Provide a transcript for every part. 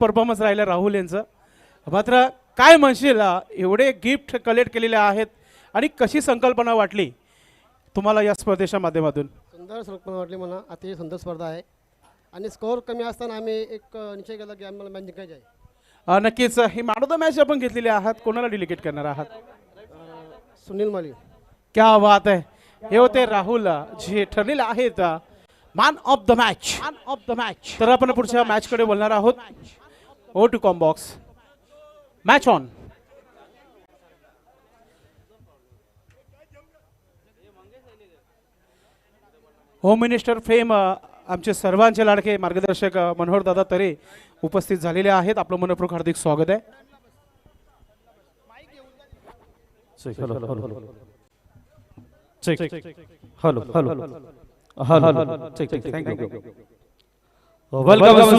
Performance राहिला राहुल यांचं. मात्र काय म्हणशील, एवढे गिफ्ट कलेक्ट केलेले आहेत आणि कशी संकल्पना वाटली तुम्हाला या स्पर्धेच्या माध्यमातून? सुंदर संकल्पना वाटली मला. अतिशय सुंदर स्पर्धा आहे आणि स्कोअर कमी असताना आम्ही एक निश्चय केला की आम्हाला मॅच जिंकायची आहे. नक्कीच he man of the match आपण घेतलेली आहात, कोणाला डेलिकेट करणार आहात? सुनील माली. क्या बात आहे. हे होते राहुल जे ठरलेले आहेत मॅन ऑफ द मॅच. तर आपण पुढच्या मॅच कडे बोलणार आहोत. ओ to comm box match on. Home minister fame आमचे सर्वांचे लाडके मार्गदर्शक मनोहर दादा तरे उपस्थित झालेले आहेत. आपलं मनपूर्वक हार्दिक स्वागत आहे. Hello hello hello check check thank you. Welcome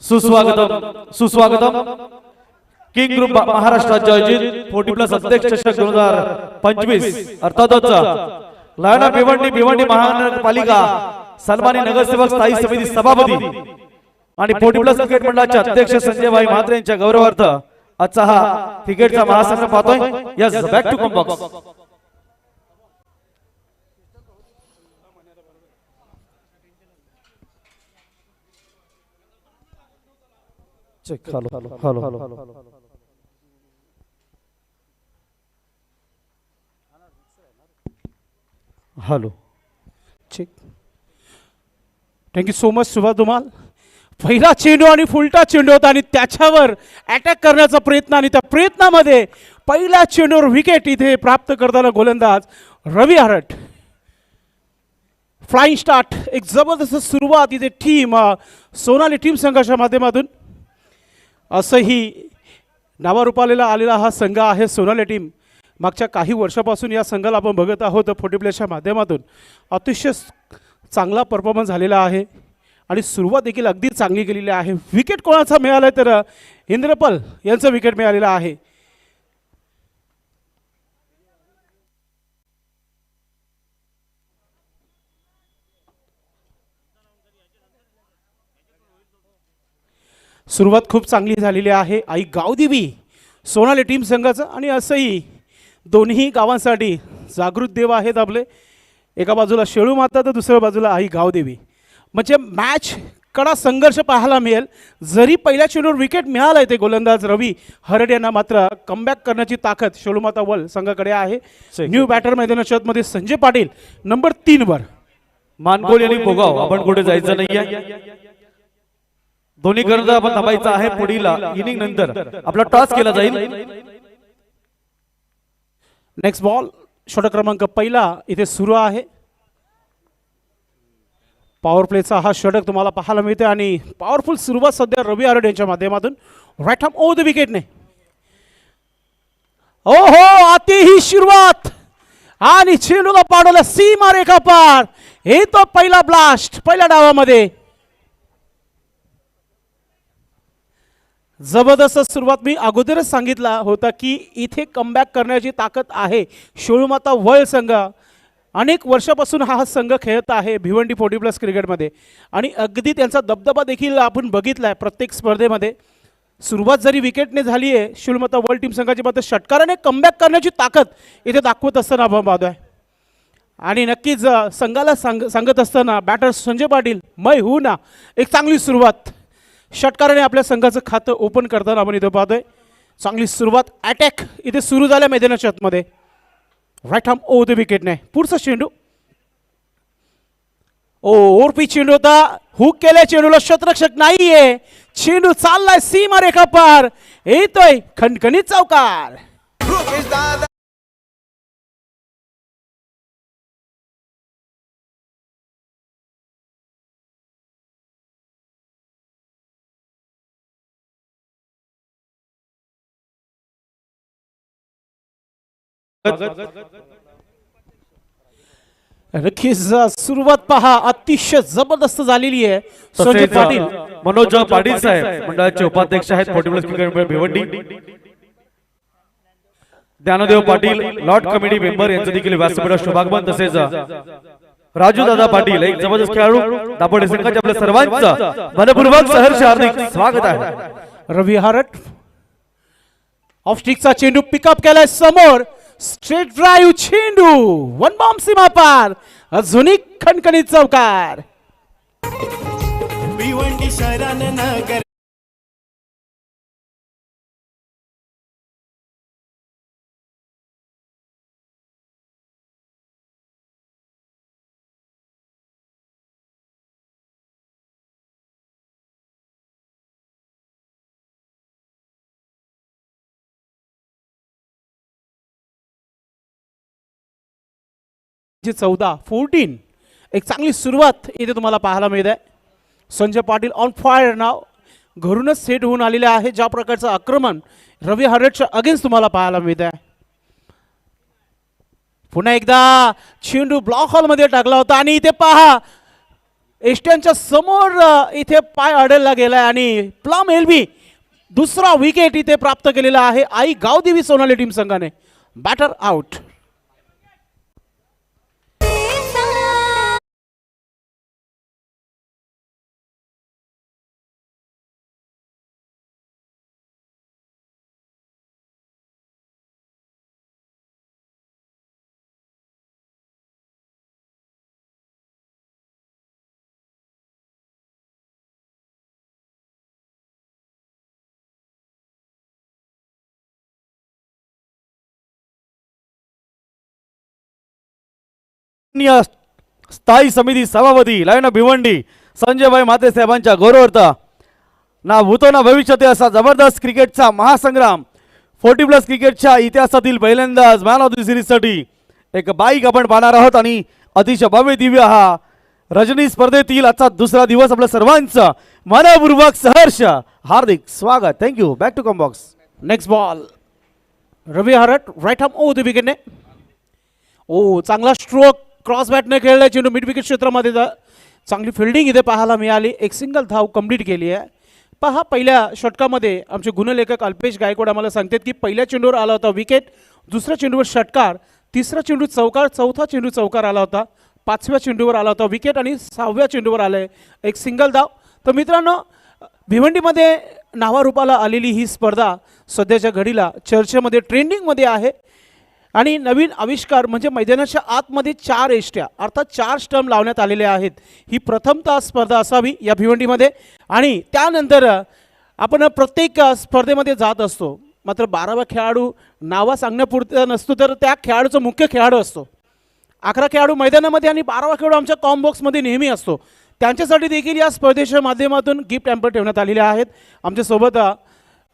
सुस्वागतम सुस्वागतम. किंग ग्रुप महाराष्ट्र राज्य आयोजित 40+ अध्यक्ष चषक 2025 अर्थातच लायना भिवंडी महानगरपालिका सन्मानी नगरसेवक स्थायी समिती सभापती आणि 40+ क्रिकेट मंडळाचे अध्यक्ष संजय भाई म्हात्रे यांच्या गौरवार्थ आजचा हा क्रिकेटचा महासंग्राम पाहतोय. Yes back to comm box. Check hello hello hello hello check. Thank you so much Subhash Dhumal. पहिला चेंडू आणि फुलटा चेंडू होता आणि त्याच्यावर अटॅक करण्याचा प्रयत्न आणि त्या प्रयत्नामध्ये पहिल्या चेंडूवर विकेट इथे प्राप्त करताना गोलंदाज रवी हरट. फ्लाइंग स्टार्ट, एक जबरदस्त सुरुवात इथे टीम सोनाली टीम संघाच्या माध्यमातून. असंही नावारूपाला आलेला हा संघ आहे सोनाली टीम. मागच्या काही वर्षापासून या संघाला आपण बघत आहोत 40+च्या माध्यमातून. अतिशय चांगला परफॉर्मन्स झालेला आहे आणि सुरुवात देखील अगदी चांगली केलेली आहे. विकेट कोणाचा मिळाला तर इंद्रपल यांचं विकेट मिळालेलं आहे. सुरुवात खूप चांगली झालेली आहे. आई गावदेवी सोनाली टीम संघाचं आणि असंही दोन्ही गावांसाठी जागृत देव आहेत आपले. एका बाजूला शेळू माता तर दुसऱ्या बाजूला आई गावदेवी. म्हणजे मॅच कडा संघर्ष पाहायला मिळेल. जरी पहिल्या चेंडूवर विकेट मिळालं ते गोलंदाज रवी हरड यांना, मात्र कमबॅक करण्याची ताकद शेळूमाता वल संघाकडे आहे. न्यू बॅटर मैदानाच्या आतमध्ये संजय पाटील नंबर 3 वर. मानकोल यांनी भोगाव आपण कुठे जायचं नाहीये. दोन्ही कर्णधार आपण थांबायचं आहे. पुढील इनिंग नंतर आपला टॉस केला जाईल. नेक्स्ट बॉल षटक क्रमांक पहिला इथे सुरू आहे. पॉवर प्लेचा हा षटक तुम्हाला पाहायला मिळते आणि पॉवरफुल सुरुवात सध्या रवी हरड यांच्या माध्यमातून. राईट हॅम ओ द विकेटने. ओहो, आती ही सुरुवात आणि चेंडूला पाडवला सीमा रेखा पार. हे तो पहिला ब्लास्ट पहिल्या डावामध्ये. जबरदस्त सुरुवात. मी अगोदरच सांगितला होता की इथे कमबॅक करण्याची ताकद आहे शेळूमाता वळ संघ. अनेक वर्षापासून हा संघ खेळत आहे भिवंडी 40+ क्रिकेटमध्ये आणि अगदी त्यांचा दबदबा देखील आपण बघितलाय प्रत्येक स्पर्धेमध्ये. सुरुवात जरी विकेटने झाली आहे शेळूमाता वळ टीम संघाची, मात्र षटकाराने कमबॅक करण्याची ताकद इथे दाखवत असताना आपण पाहतोय. आणि नक्कीच संघाला सांगत असताना बॅटर संजय पाटील मै हू ना, एक चांगली सुरुवात षटकाराने आपल्या संघाचं खातं ओपन करताना आपण इथे पाहतोय. चांगली सुरुवात अटॅक इथे सुरू झाल्या मैदानाच्या आतमध्ये. राईट हॅम ओ द विकेटने. पुढचा चेंडू ओरपी चेंडू होता. हुक केल्या चेंडूला शतरक्षक नाहीये. चेंडू चाललाय सीमा रेखा पार. येतोय खणखणीत चौकार. नक्कीच सुरुवात पहा अतिशय जबरदस्त झालेली आहे. संजय पाटील मनोज पाटील साहेब मंडळाचे उपाध्यक्ष आहेत 40+ cricket Bhiwandi. Dnyandev Patil lord committee member यांचं देखील व्यासपीठावर शुभागमन. तसेच राजू दादा पाटील एक जबरदस्त खेळाडू दापोडे संघाच्या आपल्या सर्वांचं मनपूर्वक सहर्ष हार्दिक स्वागत आहे. रवी हरट ऑफ स्टिकचा चेंडू पिकअप केलाय समोर, स्ट्रेट ड्राईव्ह चेंडू, वन बॉम्ब सीमा पार, अजूनही खणखणीत चौकार. भिवंडी शरण नगर जे 14 एक चांगली सुरुवात इथे तुम्हाला पाहायला मिळत आहे. संजय पाटील ऑन फायर नाव घरूनच सेट होऊन आलेले आहे. ज्या प्रकारचं आक्रमण रवी हरटच्या अगेन्स्ट तुम्हाला पाहायला मिळत आहे. पुन्हा एकदा चेंडू ब्लॉक हॉलमध्ये टाकला होता आणि इथे पहा एस्ट्यांच्या समोर इथे पाय अडलला गेलाय आणि प्लम एलबी दुसरा विकेट इथे प्राप्त केलेला आहे आई गावदेवी सोनाली टीम संघाने. Batter out. स्थायी समिती सभापती लायना भिवंडी संजयभाई माते साहेबांच्या गौरवार्थ ना भूतो ना भविष्यात असा जबरदस्त क्रिकेटचा महासंग्राम 40+ क्रिकेटच्या इतिहासातील पहिल्यांदाच मॅन ऑफ द सिरीजसाठी एक बाईक आपण पाहणार आहोत आणि अतिशय भव्य दिव्य हा रजनी स्पर्धेतील आजचा दुसरा दिवस आपल्या सर्वांचं मनपूर्वक सहर्ष हार्दिक स्वागत. Thank you. Back to combox. Next ball Ravi Harat right arm over the विकेटने. ओ चांगला स्ट्रोक क्रॉस बॅटने खेळलाय चेंडू मिड विकेट क्षेत्रामध्ये चांगली फिल्डिंग इथे पाहायला मिळाली. एक सिंगल धाव कंप्लीट केली आहे. पहा पहिल्या षटकामध्ये आमचे गुणलेखक अल्पेश गायकवाड आम्हाला सांगतात की पहिल्या चेंडूवर आला होता विकेट, दुसऱ्या चेंडूवर षटकार, तिसऱ्या चेंडू चौकार, चौथा चेंडू चौकार आला होता, पाचव्या चेंडूवर आला होता विकेट आणि सहाव्या चेंडूवर आलंय एक सिंगल धाव. तर मित्रांनो भिवंडीमध्ये नावारूपाला आलेली ही स्पर्धा सध्याच्या घडीला चर्चेमध्ये ट्रेंडिंगमध्ये आहे आणि नवीन आविष्कार म्हणजे मैदानाच्या आतमध्ये 4 एष्ट्या अर्थात 4 स्टंप लावण्यात आलेले आहेत. ही प्रथमतः स्पर्धा असावी या भिवंडीमध्ये आणि त्यानंतर आपण प्रत्येक स्पर्धेमध्ये जात असतो. मात्र 12वा खेळाडू नावा सांगण्यापुरता नसतो तर त्या खेळाडूचा मुख्य खेळाडू असतो. 11 खेळाडू मैदानामध्ये आणि 12वा खेळाडू आमच्या कॉम्बॉक्समध्ये नेहमी असतो. त्यांच्यासाठी देखील या स्पर्धेच्या माध्यमातून गिफ्ट हॅम्पर ठेवण्यात आलेले आहेत. आमच्यासोबत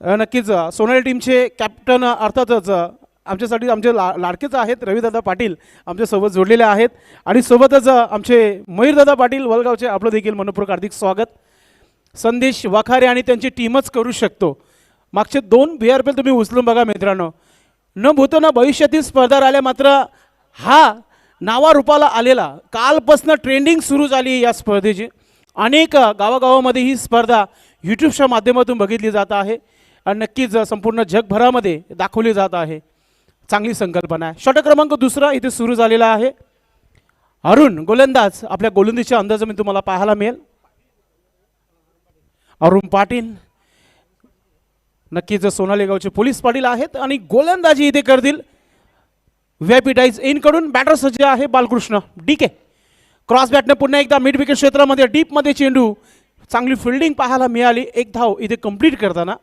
नक्कीच सोनाली टीमचे कॅप्टन अर्थातच आमच्यासाठी आमचे लाडकेच आहेत रविदादा पाटील आमच्यासोबत जोडलेले आहेत आणि सोबतच आमचे मयूरदादा पाटील वलगावचे आपलं देखील मनपूर्वक हार्दिक स्वागत. संदेश वाखारे आणि त्यांची टीमच करू शकतो. मागचे 2 VRPL तुम्ही उचलून बघा मित्रांनो. न भूतो न भविष्यातील स्पर्धा राहिल्या मात्र हा नावारूपाला आलेला कालपासून ट्रेंडिंग सुरू झाली या स्पर्धेची. अनेक गावागावामध्ये ही स्पर्धा यूट्यूबच्या माध्यमातून बघितली जात आहे आणि नक्कीच संपूर्ण जगभरामध्ये दाखवली जात आहे. चांगली संकल्पना आहे. षटक क्रमांक 2 इथे सुरू झालेला आहे. अरुण गोलंदाज आपल्या गोलंदाजीच्या अंदाजामध्ये तुम्हाला पाहायला मिळेल. अरुण पाटील नक्कीच सोनाली गावचे पोलीस पाटील आहेत आणि गोलंदाजी इथे करतील VIP डाईज इनकडून. बॅटर सज्ज आहे बालकृष्ण DK. क्रॉस बॅटने पुन्हा एकदा मिड विकेट क्षेत्रामध्ये डीपमध्ये चेंडू, चांगली फिल्डिंग पाहायला मिळाली. एक धाव इथे कंप्लीट करताना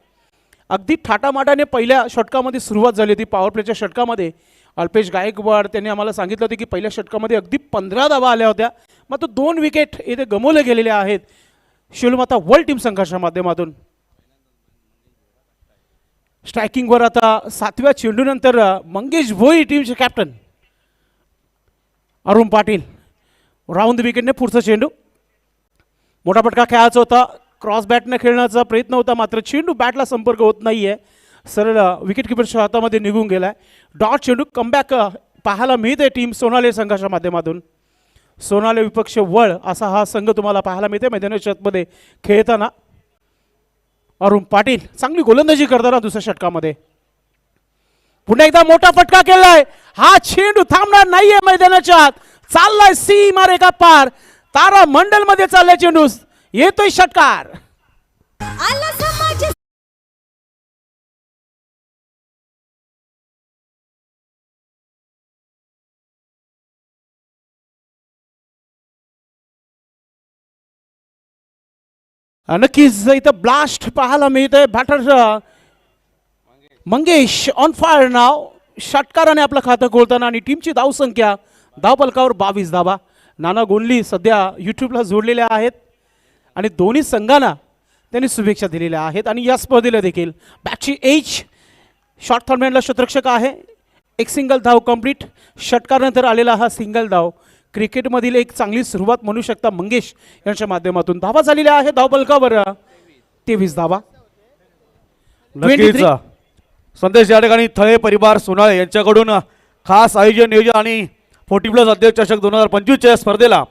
अगदी थाटामाटाने पहिल्या षटकामध्ये सुरुवात झाली होती. पॉवर प्लेच्या षटकामध्ये अल्पेश गायकवाड त्यांनी आम्हाला सांगितलं होतं की पहिल्या षटकामध्ये अगदी 15 धावा आल्या होत्या. मात्र 2 विकेट इथे गमावले गेलेले आहेत शिवमाता वर्ल्ड टीम संघाच्या माध्यमातून. स्ट्रायकिंगवर आता 7व्या चेंडूनंतर मंगेश भोई टीमचे कॅप्टन अरुण पाटील. राऊंड विकेटने पुढचा चेंडू मोठा पटका खेळायचा होता. क्रॉस बॅटने खेळण्याचा प्रयत्न होता मात्र चेंडू बॅटला संपर्क होत नाही आहे. सरळ विकेट किपरच्या हातामध्ये निघून गेला आहे. डॉट चेंडू कमबॅक पाहायला मिळते टीम सोनाली संघाच्या माध्यमातून. सोनाली विपक्ष वळ असा हा संघ तुम्हाला पाहायला मिळते मैदानाच्या छतमध्ये खेळताना. अरुण पाटील चांगली गोलंदाजी करताना दुसऱ्या षटकामध्ये पुन्हा एकदा मोठा फटका केलाय. हा चेंडू थांबणार नाहीये मैदानाच्या आत. चाललाय सीमा रेखा पार. तारा मंडल मध्ये चाललाय चेंडू. येतोय षटकार. आला समाज नक्कीच इथं ब्लास्ट पाहायला मिळतंय. बॅटर मंगेश ऑन फायर नाव. षटकाराने आपलं खातं खोलताना आणि टीमची धावसंख्या धावपलकावर 22 धावा. नाना गोंडली सध्या यूट्यूबला जोडलेल्या आहेत आणि दोन्ही संघांना त्यांनी शुभेच्छा दिलेल्या आहेत. आणि या स्पर्धेला देखील बॅटची एज शॉर्ट फॉर्मॅटला शतरक्षक आहे. एक सिंगल धाव कंप्लीट. षटकारानंतर आलेला हा सिंगल धाव क्रिकेटमधील एक चांगली सुरुवात म्हणू शकता मंगेश यांच्या माध्यमातून. धावा झालेल्या आहे धावपलकावर 23 धावा. नक्कीच 23. संदेश या ठिकाणी थळे परिवार सोनाळे यांच्याकडून खास आयोजन नियोजन आणि 40+ अध्यक्ष चषक 2025 या स्पर्धेला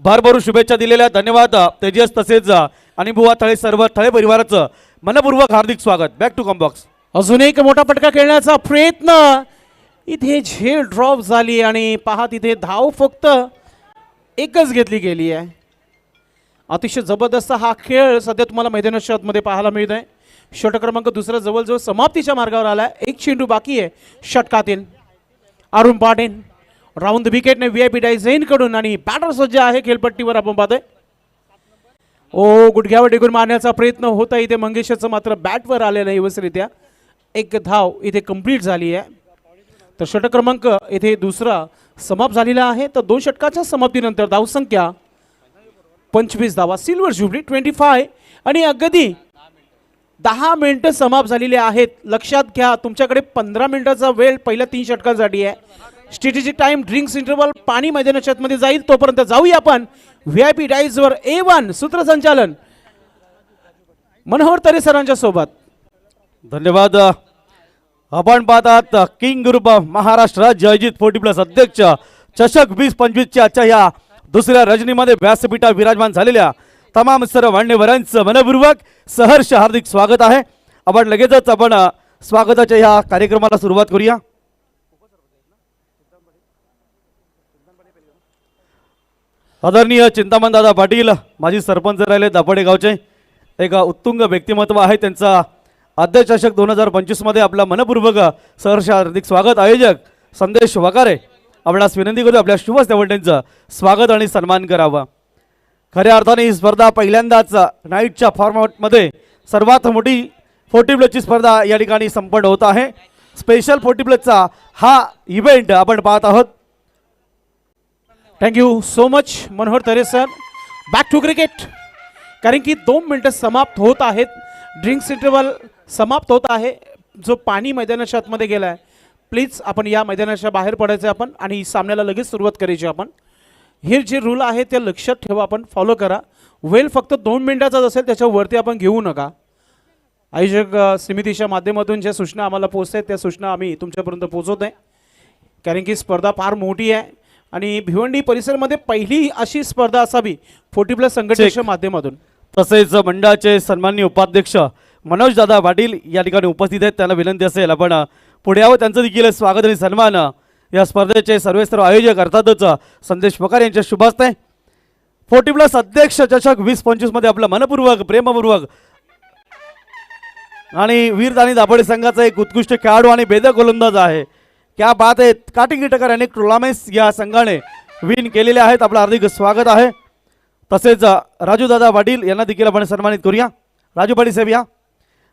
भरभरून शुभेच्छा दिलेल्या. धन्यवाद तेजस तसेच आणि बुवा थळे सर्व थळे परिवाराचं मनपूर्वक हार्दिक स्वागत. Back to comm box. अजून एक मोठा फटका खेळण्याचा प्रयत्न. इथे झेल ड्रॉप झाली आणि पहा तिथे धाव फक्त एकच घेतली गेली आहे. अतिशय जबरदस्त हा खेळ सध्या तुम्हाला मैदानाच्या आतमध्ये पाहायला मिळत आहे. षटक क्रमांक दुसरा जवळजवळ समाप्तीच्या मार्गावर आलाय. एक चेंडू बाकी आहे षटकातील. अरुण पाटील राऊंड विकेटने VIP डायझाईन कडून आणि बॅटर सज्ज आहे खेळपट्टीवर आपण पाहतोय. ओ गुडघ्यावर टेकून मारण्याचा प्रयत्न होता इथे मंगेशचं मात्र बॅटवर आलेलं नाही व्यवस्थितरित्या. एक धाव इथे कंप्लीट झाली आहे. तर षटक क्रमांक इथे दुसरा समाप्त झालेला आहे. तर 2 षटकाच्या समाप्तीनंतर धावसंख्या 25 धावा. सिल्वर जुबली 25 आणि अगदी 10 मिनिटं समाप्त झालेली आहेत. लक्षात घ्या तुमच्याकडे 15 मिनिटाचा वेळ पहिल्या 3 षटकांसाठी आहे. स्ट्रॅटेजिक टाइम ड्रिंक्स इंटरवल पाणी मैदानाच्या आतमध्ये जाईल. तोपर्यंत जाऊया आपण VIP डाईजवर A1 सूत्रसंचालन मनोहर तरे सरांच्या सोबत. धन्यवाद. आपण पाहतात किंग ग्रुप महाराष्ट्र जयजित 40+ अध्यक्ष चषक 2025 च्या आजच्या या दुसऱ्या रजनीमध्ये व्यासपीठा विराजमान झालेल्या तमाम सर्व मान्यवरांचं मनपूर्वक सहर्ष हार्दिक स्वागत आहे. आपण लगेचच आपण स्वागताच्या या कार्यक्रमाला सुरुवात करूया. आदरणीय चिंतामण दादा पाटील माजी सरपंच राहिले दापोडे गावचे एक उत्तुंग व्यक्तिमत्व आहे. त्यांचा अध्यक्ष चषक 2025 मध्ये आपला मनपूर्वक सहर्ष हार्दिक स्वागत. आयोजक संदेश वकारे आपल्यास विनंती करतो आपल्या शुभ सेवकांचं स्वागत आणि सन्मान करावा. खऱ्या अर्थाने ही स्पर्धा पहिल्यांदाच नाईटच्या फॉर्मॅटमध्ये सर्वात मोठी 40+ ची स्पर्धा या ठिकाणी संपन्न होत आहे. स्पेशल 40+ चा हा इव्हेंट आपण पाहत आहोत. Thank you so much Manohar Tare sir. Back to cricket. कारण की 2 मिनिटं समाप्त होत आहेत. ड्रिंक्स इंटरवल समाप्त होत आहे. जो पाणी मैदानाच्या आतमध्ये गेला आहे प्लीज आपण या मैदानाच्या बाहेर पडायचं आपण आणि सामन्याला लगेच सुरुवात करायची आपण. हे जे रूल आहे ते लक्षात ठेवा आपण फॉलो करा. वेळ फक्त 2 मिनिटाचाच असेल त्याच्यावरती आपण घेऊ नका. आयोजक समितीच्या माध्यमातून ज्या सूचना आम्हाला पोहोचत आहेत त्या सूचना आम्ही तुमच्यापर्यंत पोहोचवत आहे. कारण की स्पर्धा फार मोठी आहे आणि भिवंडी परिसरमध्ये पहिली अशी स्पर्धा असावी 40+ संघटनेच्या माध्यमातून. तसेच मंडळाचे सन्माननीय उपाध्यक्ष मनोज दादा पाटील या ठिकाणी उपस्थित आहेत. त्यांना विनंती असेल आपण पुढे यावं. त्यांचं देखील स्वागत आणि सन्मान या स्पर्धेचे सर्वेसर्व आयोजक अर्थातच संदेश वकार यांच्या शुभ हस्ते 40+ अध्यक्ष चषक 2025 मध्ये आपलं मनपूर्वक प्रेमपूर्वक आणि वीरदानी दापोडे संघाचा एक उत्कृष्ट खेळाडू आणि बेदक गोलंदाज आहे. क्या बात आहे. काटिंग टकर अनेक टुर्नामेंट्स या संघाने विन केलेले आहेत. आपलं हार्दिक स्वागत आहे. तसेच राजू दादा पाटील यांना देखील आपण सन्मानित करूया. राजू पाटील साहेब या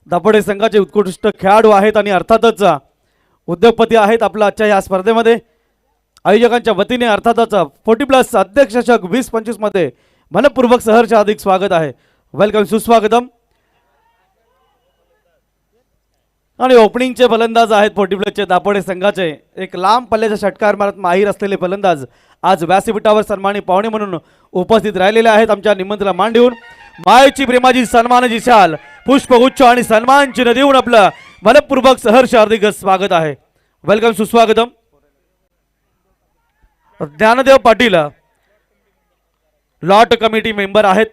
दापोडे संघाचे उत्कृष्ट खेळाडू आहेत आणि अर्थातच उद्योगपती आहेत. आपल्या आजच्या या स्पर्धेमध्ये आयोजकांच्या वतीने अर्थातच 40+ अध्यक्ष चषक 2025 मध्ये मनपूर्वक सहर्ष हार्दिक स्वागत आहे. वेलकम सुस्वागतम. आणि ओपनिंगचे फलंदाज आहेत 40+ चे दापोडे संघाचे एक लांब पल्ल्याच्या षटकार मारत माहीर असलेले फलंदाज आज व्यासपीठावर सन्मानी पाहुणे म्हणून उपस्थित राहिलेले आहेत. आमच्या निमंत्रणाला मान देऊन मायेची प्रेमाची सन्मानाची शाल पुष्पगुच्छ आणि सन्मान चिन्ह देऊन आपलं मनपूर्वक सहर्ष हार्दिक स्वागत आहे. वेलकम सुस्वागतम. Dnyandev Patil lot committee member आहेत.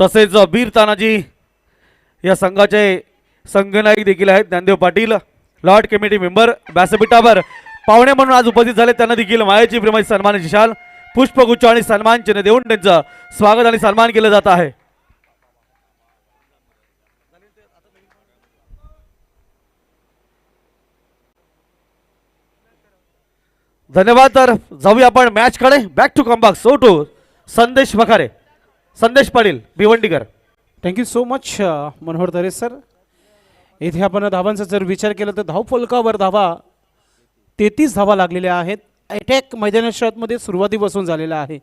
तसेच वीर तानाजी या संघाचे संघनायक देखील आहेत Dnyandev Patil, lord committee member, व्यासपीठावर पाहुणे म्हणून आज उपस्थित झाले. त्यांना देखील मायाची प्रेमाची सन्मानाची शाल, पुष्पगुच्छ आणि सन्मान चिन्ह देऊन त्यांचं स्वागत आणि सन्मान केलं जात आहे. धन्यवाद. तर जाऊया आपण मॅच कडे. Back to comeback. So to Sandesh Wakhare, Sandesh Patil Bhiwandikar. Thank you so much Manohar Dare sir. इथे आपण धावांचा जर विचार केला तर धावफलकावर धावा 33 धावा लागलेल्या आहेत. अटॅक मैदानी षटमध्ये सुरुवातीपासून झालेला आहे.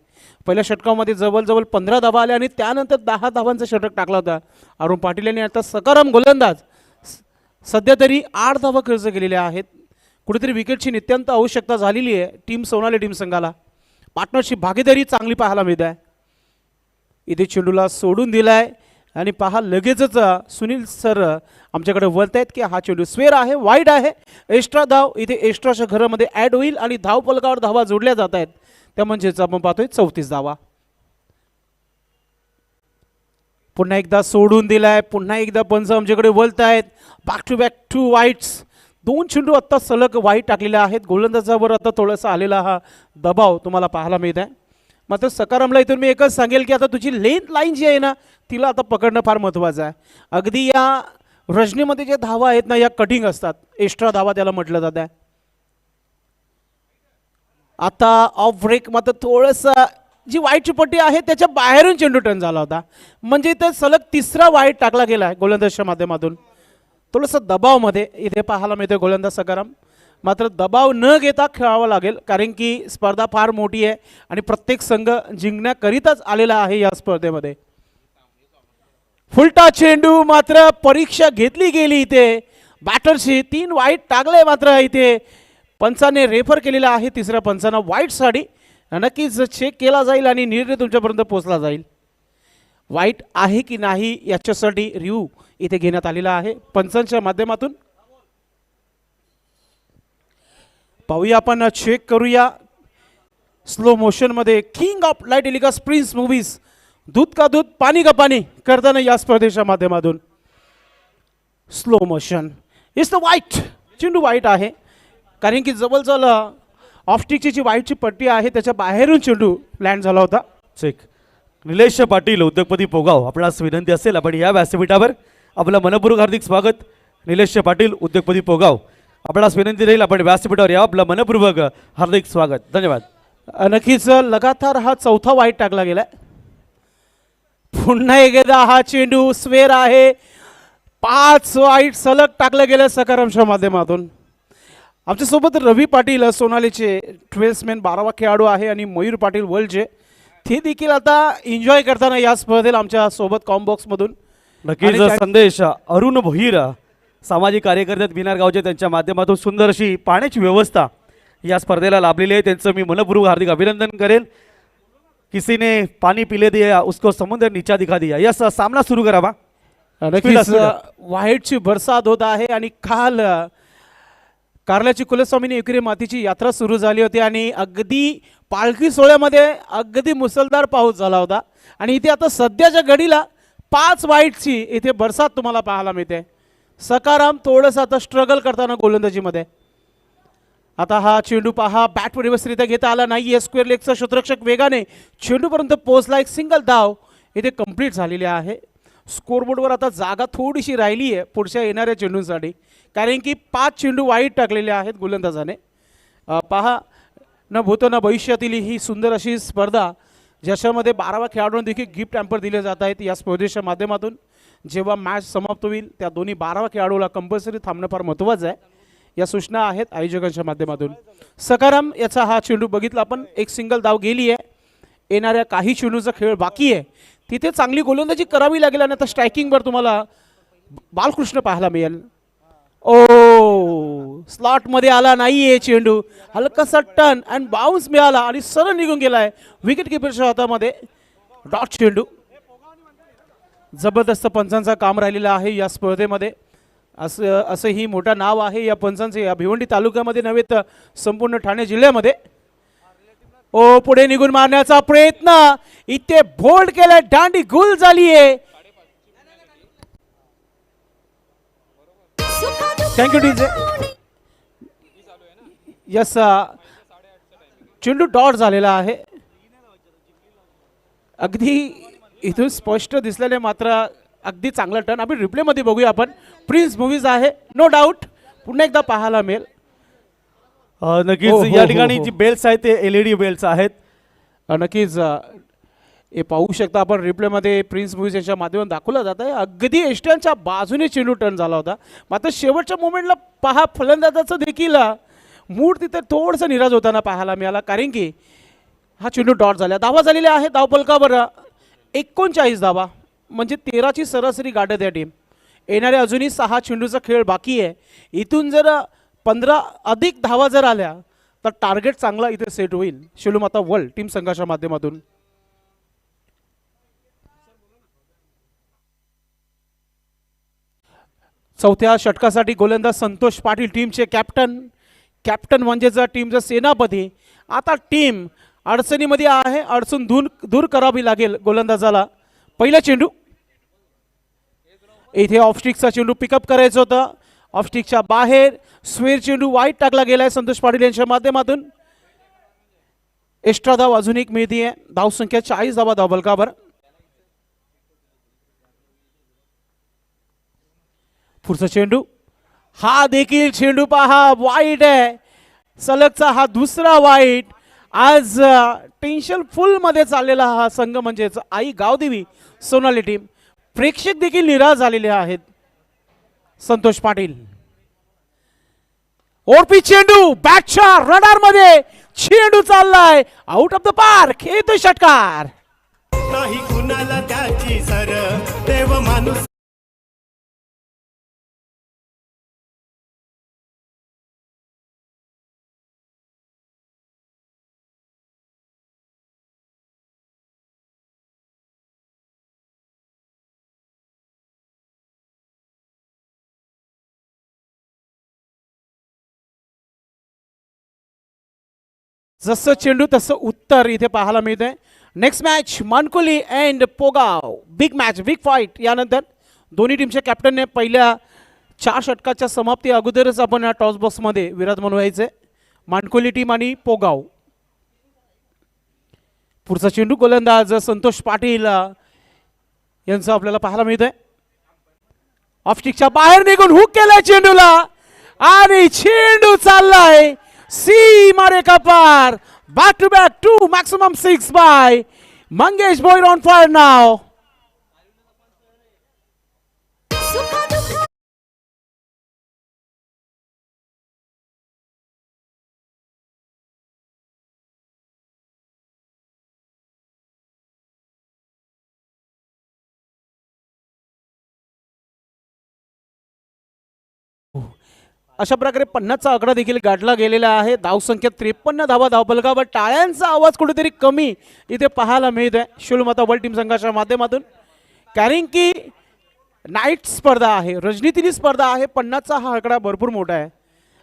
पहिल्या षटकामध्ये जवळजवळ 15 धावा आल्या आणि त्यानंतर 10 धावांचा षटक टाकला होता अरुण पाटील यांनी. आता सकाराम गोलंदाज सध्या तरी 8 धावा खर्च केलेल्या आहेत. कुठेतरी विकेटची नित्यंत आवश्यकता झालेली आहे टीम सोनाली टीम संघाला. पार्टनरशिप भागीदारी चांगली पाहायला मिळत आहे. इथे चेंडूला सोडून दिलाय आणि पहा लगेचच सुनील सर आमच्याकडे वळत आहेत की हा चेंडू स्वेर आहे, वाईड आहे. एक्स्ट्रा धाव इथे एक्स्ट्राच्या घरामध्ये ॲड होईल आणि धाव फलकावर धावा जोडल्या जात आहेत. त्या म्हणजेच आपण पाहतोय 34 धावा. पुन्हा एकदा सोडून दिलाय. पुन्हा एकदा पंच आमच्याकडे वळत आहेत. Back to back 2 वाईट्स. 2 चेंडू आत्ता सलग वाईट टाकलेले आहेत. गोलंदाजावर आता थोडासा आलेला हा दबाव तुम्हाला पाहायला मिळत आहे. मात्र सकारामला इथून मी एकच सांगेल की आता तुझी लेंथ लाईन जी आहे ना तिला आता पकडणं फार महत्त्वाचं आहे. अगदी या रजनीमध्ये जे धावा आहेत ना या कटिंग असतात. एक्स्ट्रा धावा त्याला म्हटलं जात आहे. आता ऑफ ब्रेक मात्र थोडंसं जी वाईटची पट्टी आहे त्याच्या बाहेरून चेंडू टर्न झाला होता. म्हणजे इथे सलग 3रा वाईट टाकला गेला आहे गोलंदाजच्या माध्यमातून. थोडंसं दबावमध्ये इथे पाहायला मिळते गोलंदाज सकाराम. मात्र दबाव न घेता खेळावं लागेल कारण की स्पर्धा फार मोठी आहे आणि प्रत्येक संघ जिंकण्याकरिताच आलेला आहे या स्पर्धेमध्ये. फुलटा चेंडू मात्र परीक्षा घेतली गेली इथे बॅटरची. 3 वाईट टाकले मात्र इथे पंचाने रेफर केलेला आहे. 3ऱ्या पंचानं वाईटसाठी नक्कीच चेक केला जाईल आणि निर्णय तुमच्यापर्यंत पोहोचला जाईल. वाईट आहे की नाही याच्यासाठी रिव्ह्यू इथे घेण्यात आलेला आहे पंचांच्या माध्यमातून. पाहूया आपण चेक करूया स्लो मोशनमध्ये. King of light telecast prince movies दूध का दूध पाणी का पाणी करताना या स्पर्धेच्या माध्यमातून स्लो मोशन. इज द वाईट. चेंडू वाईट आहे कारण की जवळजवळ ऑफस्टिकची जी वाईटची पट्टी आहे त्याच्या बाहेरून चेंडू लँड झाला होता. चेक. निलेश पाटील उद्योगपती पोगाव, आपणास विनंती असेल आपण या व्यासपीठावर आपलं मनपूर्वक हार्दिक स्वागत. निलेश पाटील उद्योगपती पोगाव, आपणास विनंती राहील आपण व्यासपीठावर या. आपलं मनपूर्वक हार्दिक स्वागत. धन्यवाद. नक्कीच लगातार हा 4था वाईट टाकला गेलाय. पुन्हा एकदा हा चेंडू स्वेर आहे. 5 वाईट सलग टाकलं गेलं सकारामच्या माध्यमातून. आमच्यासोबत रवी पाटील सोनालीचे 12 मॅन 12वा खेळाडू आहे आणि मयूर पाटील वर्ल्डचे ते देखील आता एन्जॉय करताना या स्पर्धेला आमच्या सोबत कॉम्बॉक्समधून. नक्कीच संदेश अरुण भोईर सामाजिक कार्यकर्ते आहेत विनार गावचे, त्यांच्या माध्यमातून सुंदर अशी पाण्याची व्यवस्था या स्पर्धेला लाभलेली आहे. त्यांचं मी मनपूर्वक हार्दिक अभिनंदन करेल. किसी ने पानी पिले दिया उसको समुद्र नीचा दिखा दिया. यस, सामना सुरू करावा. नक्कीच व्हाईटची बरसात होत आहे आणि काल कारल्याची कुलस्वामिनी एकरी मातीची यात्रा सुरू झाली होती आणि अगदी पालखी सोहळ्यामध्ये अगदी मुसळधार पाऊस झाला होता आणि इथे आता सध्याच्या घडीला 5 वाईटची इथे बरसात तुम्हाला पाहायला मिळते. सकाराम थोडंसं आता स्ट्रगल करताना गोलंदाजीमध्ये. आता हा चेंडू पहा बॅट व्यवस्थितरित्या घेता आला नाही. स्क्वेअर लेगचा क्षेत्ररक्षक वेगाने चेंडूपर्यंत पोहोचला. एक सिंगल धाव इथे कंप्लीट झालेली आहे. स्कोरबोर्डवर आता जागा थोडीशी राहिली आहे पुढच्या येणाऱ्या चेंडूंसाठी कारण की 5 चेंडू वाईट टाकलेले आहेत गोलंदाजाने. पहा न भूत न भविष्यातील ही सुंदर अशी स्पर्धा ज्याच्यामध्ये 12व्या खेळाडूंना देखील गिफ्ट हॅम्पर दिले जात आहेत या स्पर्धेच्या माध्यमातून. जेव्हा मॅच समाप्त होईल त्या दोन्ही 12व्या खेळाडूला कंपल्सरी थांबणं फार महत्त्वाचं आहे. या सूचना आहेत आयोजकांच्या माध्यमातून. सकाराम याचा हा चेंडू बघितला आपण. एक सिंगल धाव गेली आहे. येणाऱ्या काही चेंडूचा खेळ बाकी आहे. तिथे चांगली गोलंदाजी करावी लागेल आणि आता स्ट्रायकिंगवर तुम्हाला बालकृष्ण पाहायला मिळेल. ओ स्लॉटमध्ये आला नाही आहे चेंडू. हलकासा टर्न अँड बाउन्स मिळाला आणि सरळ निघून गेलाय विकेट किपरच्या हातामध्ये. डॉट चेंडू. जबरदस्त पंचांचा काम राहिलेला आहे या स्पर्धेमध्ये. असंही मोठं नाव आहे या पंचांचे या भिवंडी तालुक्यामध्ये नव्हे तर संपूर्ण ठाणे जिल्ह्यामध्ये. ओ पुढे निघून मारण्याचा प्रयत्न, इथे बोल्ड केलाय, दांडी गुल झालीये. Thank you DJ. यस, चेंडू डॉट झालेला आहे. अगदी इथून स्पष्ट दिसलेले, मात्र अगदी चांगला टर्न. आपण रिप्ले मध्ये बघूया. आपण प्रिन्स मूवीज आहे, नो डाऊट पुन्हा एकदा पाहायला मिळेल. नक्कीच हो, हो, या हो, ठिकाणी हो. जी बेल्स आहेत ते LED बेल्स आहेत. नक्कीच हे पाहू शकता आपण रिप्लेमध्ये. प्रिन्स मूवीज याच्या माध्यमातून दाखवलं जात आहे. अगदी एस्टनच्या बाजूने चेंडू टर्न झाला होता, मात्र शेवटच्या मोमेंटला पहा फलंदाजाचं देखील मूड तिथे थोडंसं निराश होताना पाहायला मिळाला, कारण की हा चेंडू डॉट झाला. धावा झालेल्या आहे धावफलकावर 39 धावा, म्हणजे 13ची सरासरी गाठत आहे टीम. येणारे अजूनही 6 चेंडूचा खेळ बाकी आहे. इथून जर 15 अधिक धावा जर आल्या तर टार्गेट चांगला इथे सेट होईल शिलूमाता वर्ल्ड टीम संघाच्या माध्यमातून. चौथ्या षटकासाठी गोलंदाज संतोष पाटील, टीमचे कॅप्टन म्हणजेच टीमचा सेनापती. आता टीम अडचणीमध्ये आहे, अडचण दूर करावी लागेल गोलंदाजाला. पहिला चेंडू इथे ऑफस्टिकचा चेंडू पिकअप करायचं होतं, ऑफस्टिकच्या बाहेर स्वेर चेंडू वाईट टाकला गेलाय संतोष पाटील यांच्या माध्यमातून. एक्स्ट्रा धाव अजून एक मिळतीये. धावसंख्या 40 धावा धावफलकावर. पुढचा चेंडू, हा देखील चेंडू पहा वाईट आहे. सलगचा हा दुसरा वाईट. आज टेन्शन फुल मध्ये चाललेला हा संघ म्हणजेच आई गावदेवी सोनाली टीम. प्रेक्षक देखील निराश झालेले आहेत. संतोष पाटील, ओरपी चेंडू बॅटच्या रडार मध्ये चेंडू चाललाय आउट ऑफ द पार्क. येतोय षटकार. नाही कुणाला त्याची सर देव माणूस जसं चेंडू तसं उत्तर इथे पाहायला मिळतंय. Next match Mankoli and Pogaon, big match, big fight. यानंतर दोन्ही टीमच्या कॅप्टनने पहिल्या 4 षटकाच्या समाप्ती अगोदरच आपण या टॉस बॉक्समध्ये विराजमान व्हायचे. मानकोली टीम आणि पोगाव. पुढचा चेंडू गोलंदाज संतोष पाटील यांचं आपल्याला पाहायला मिळतंय. ऑफस्टिकच्या बाहेर निघून हुक केलाय चेंडूला आणि चेंडू चाललाय सीमा रेखा पार. Back to back 2 maximum 6 by Mangesh Bhoir on fire नाव. अशा प्रकारे 50चा आकडा देखील गाठला गेलेला आहे. धावसंख्या 53 धावा धावफलकावर. टाळ्यांचा आवाज कुठेतरी कमी इथे पाहायला मिळत आहे शिलूमाता वर्ल्ड टीम संघाच्या माध्यमातून, कारण की नाईट स्पर्धा आहे, रजनीतिनी स्पर्धा आहे. 50चा हा आकडा भरपूर मोठा आहे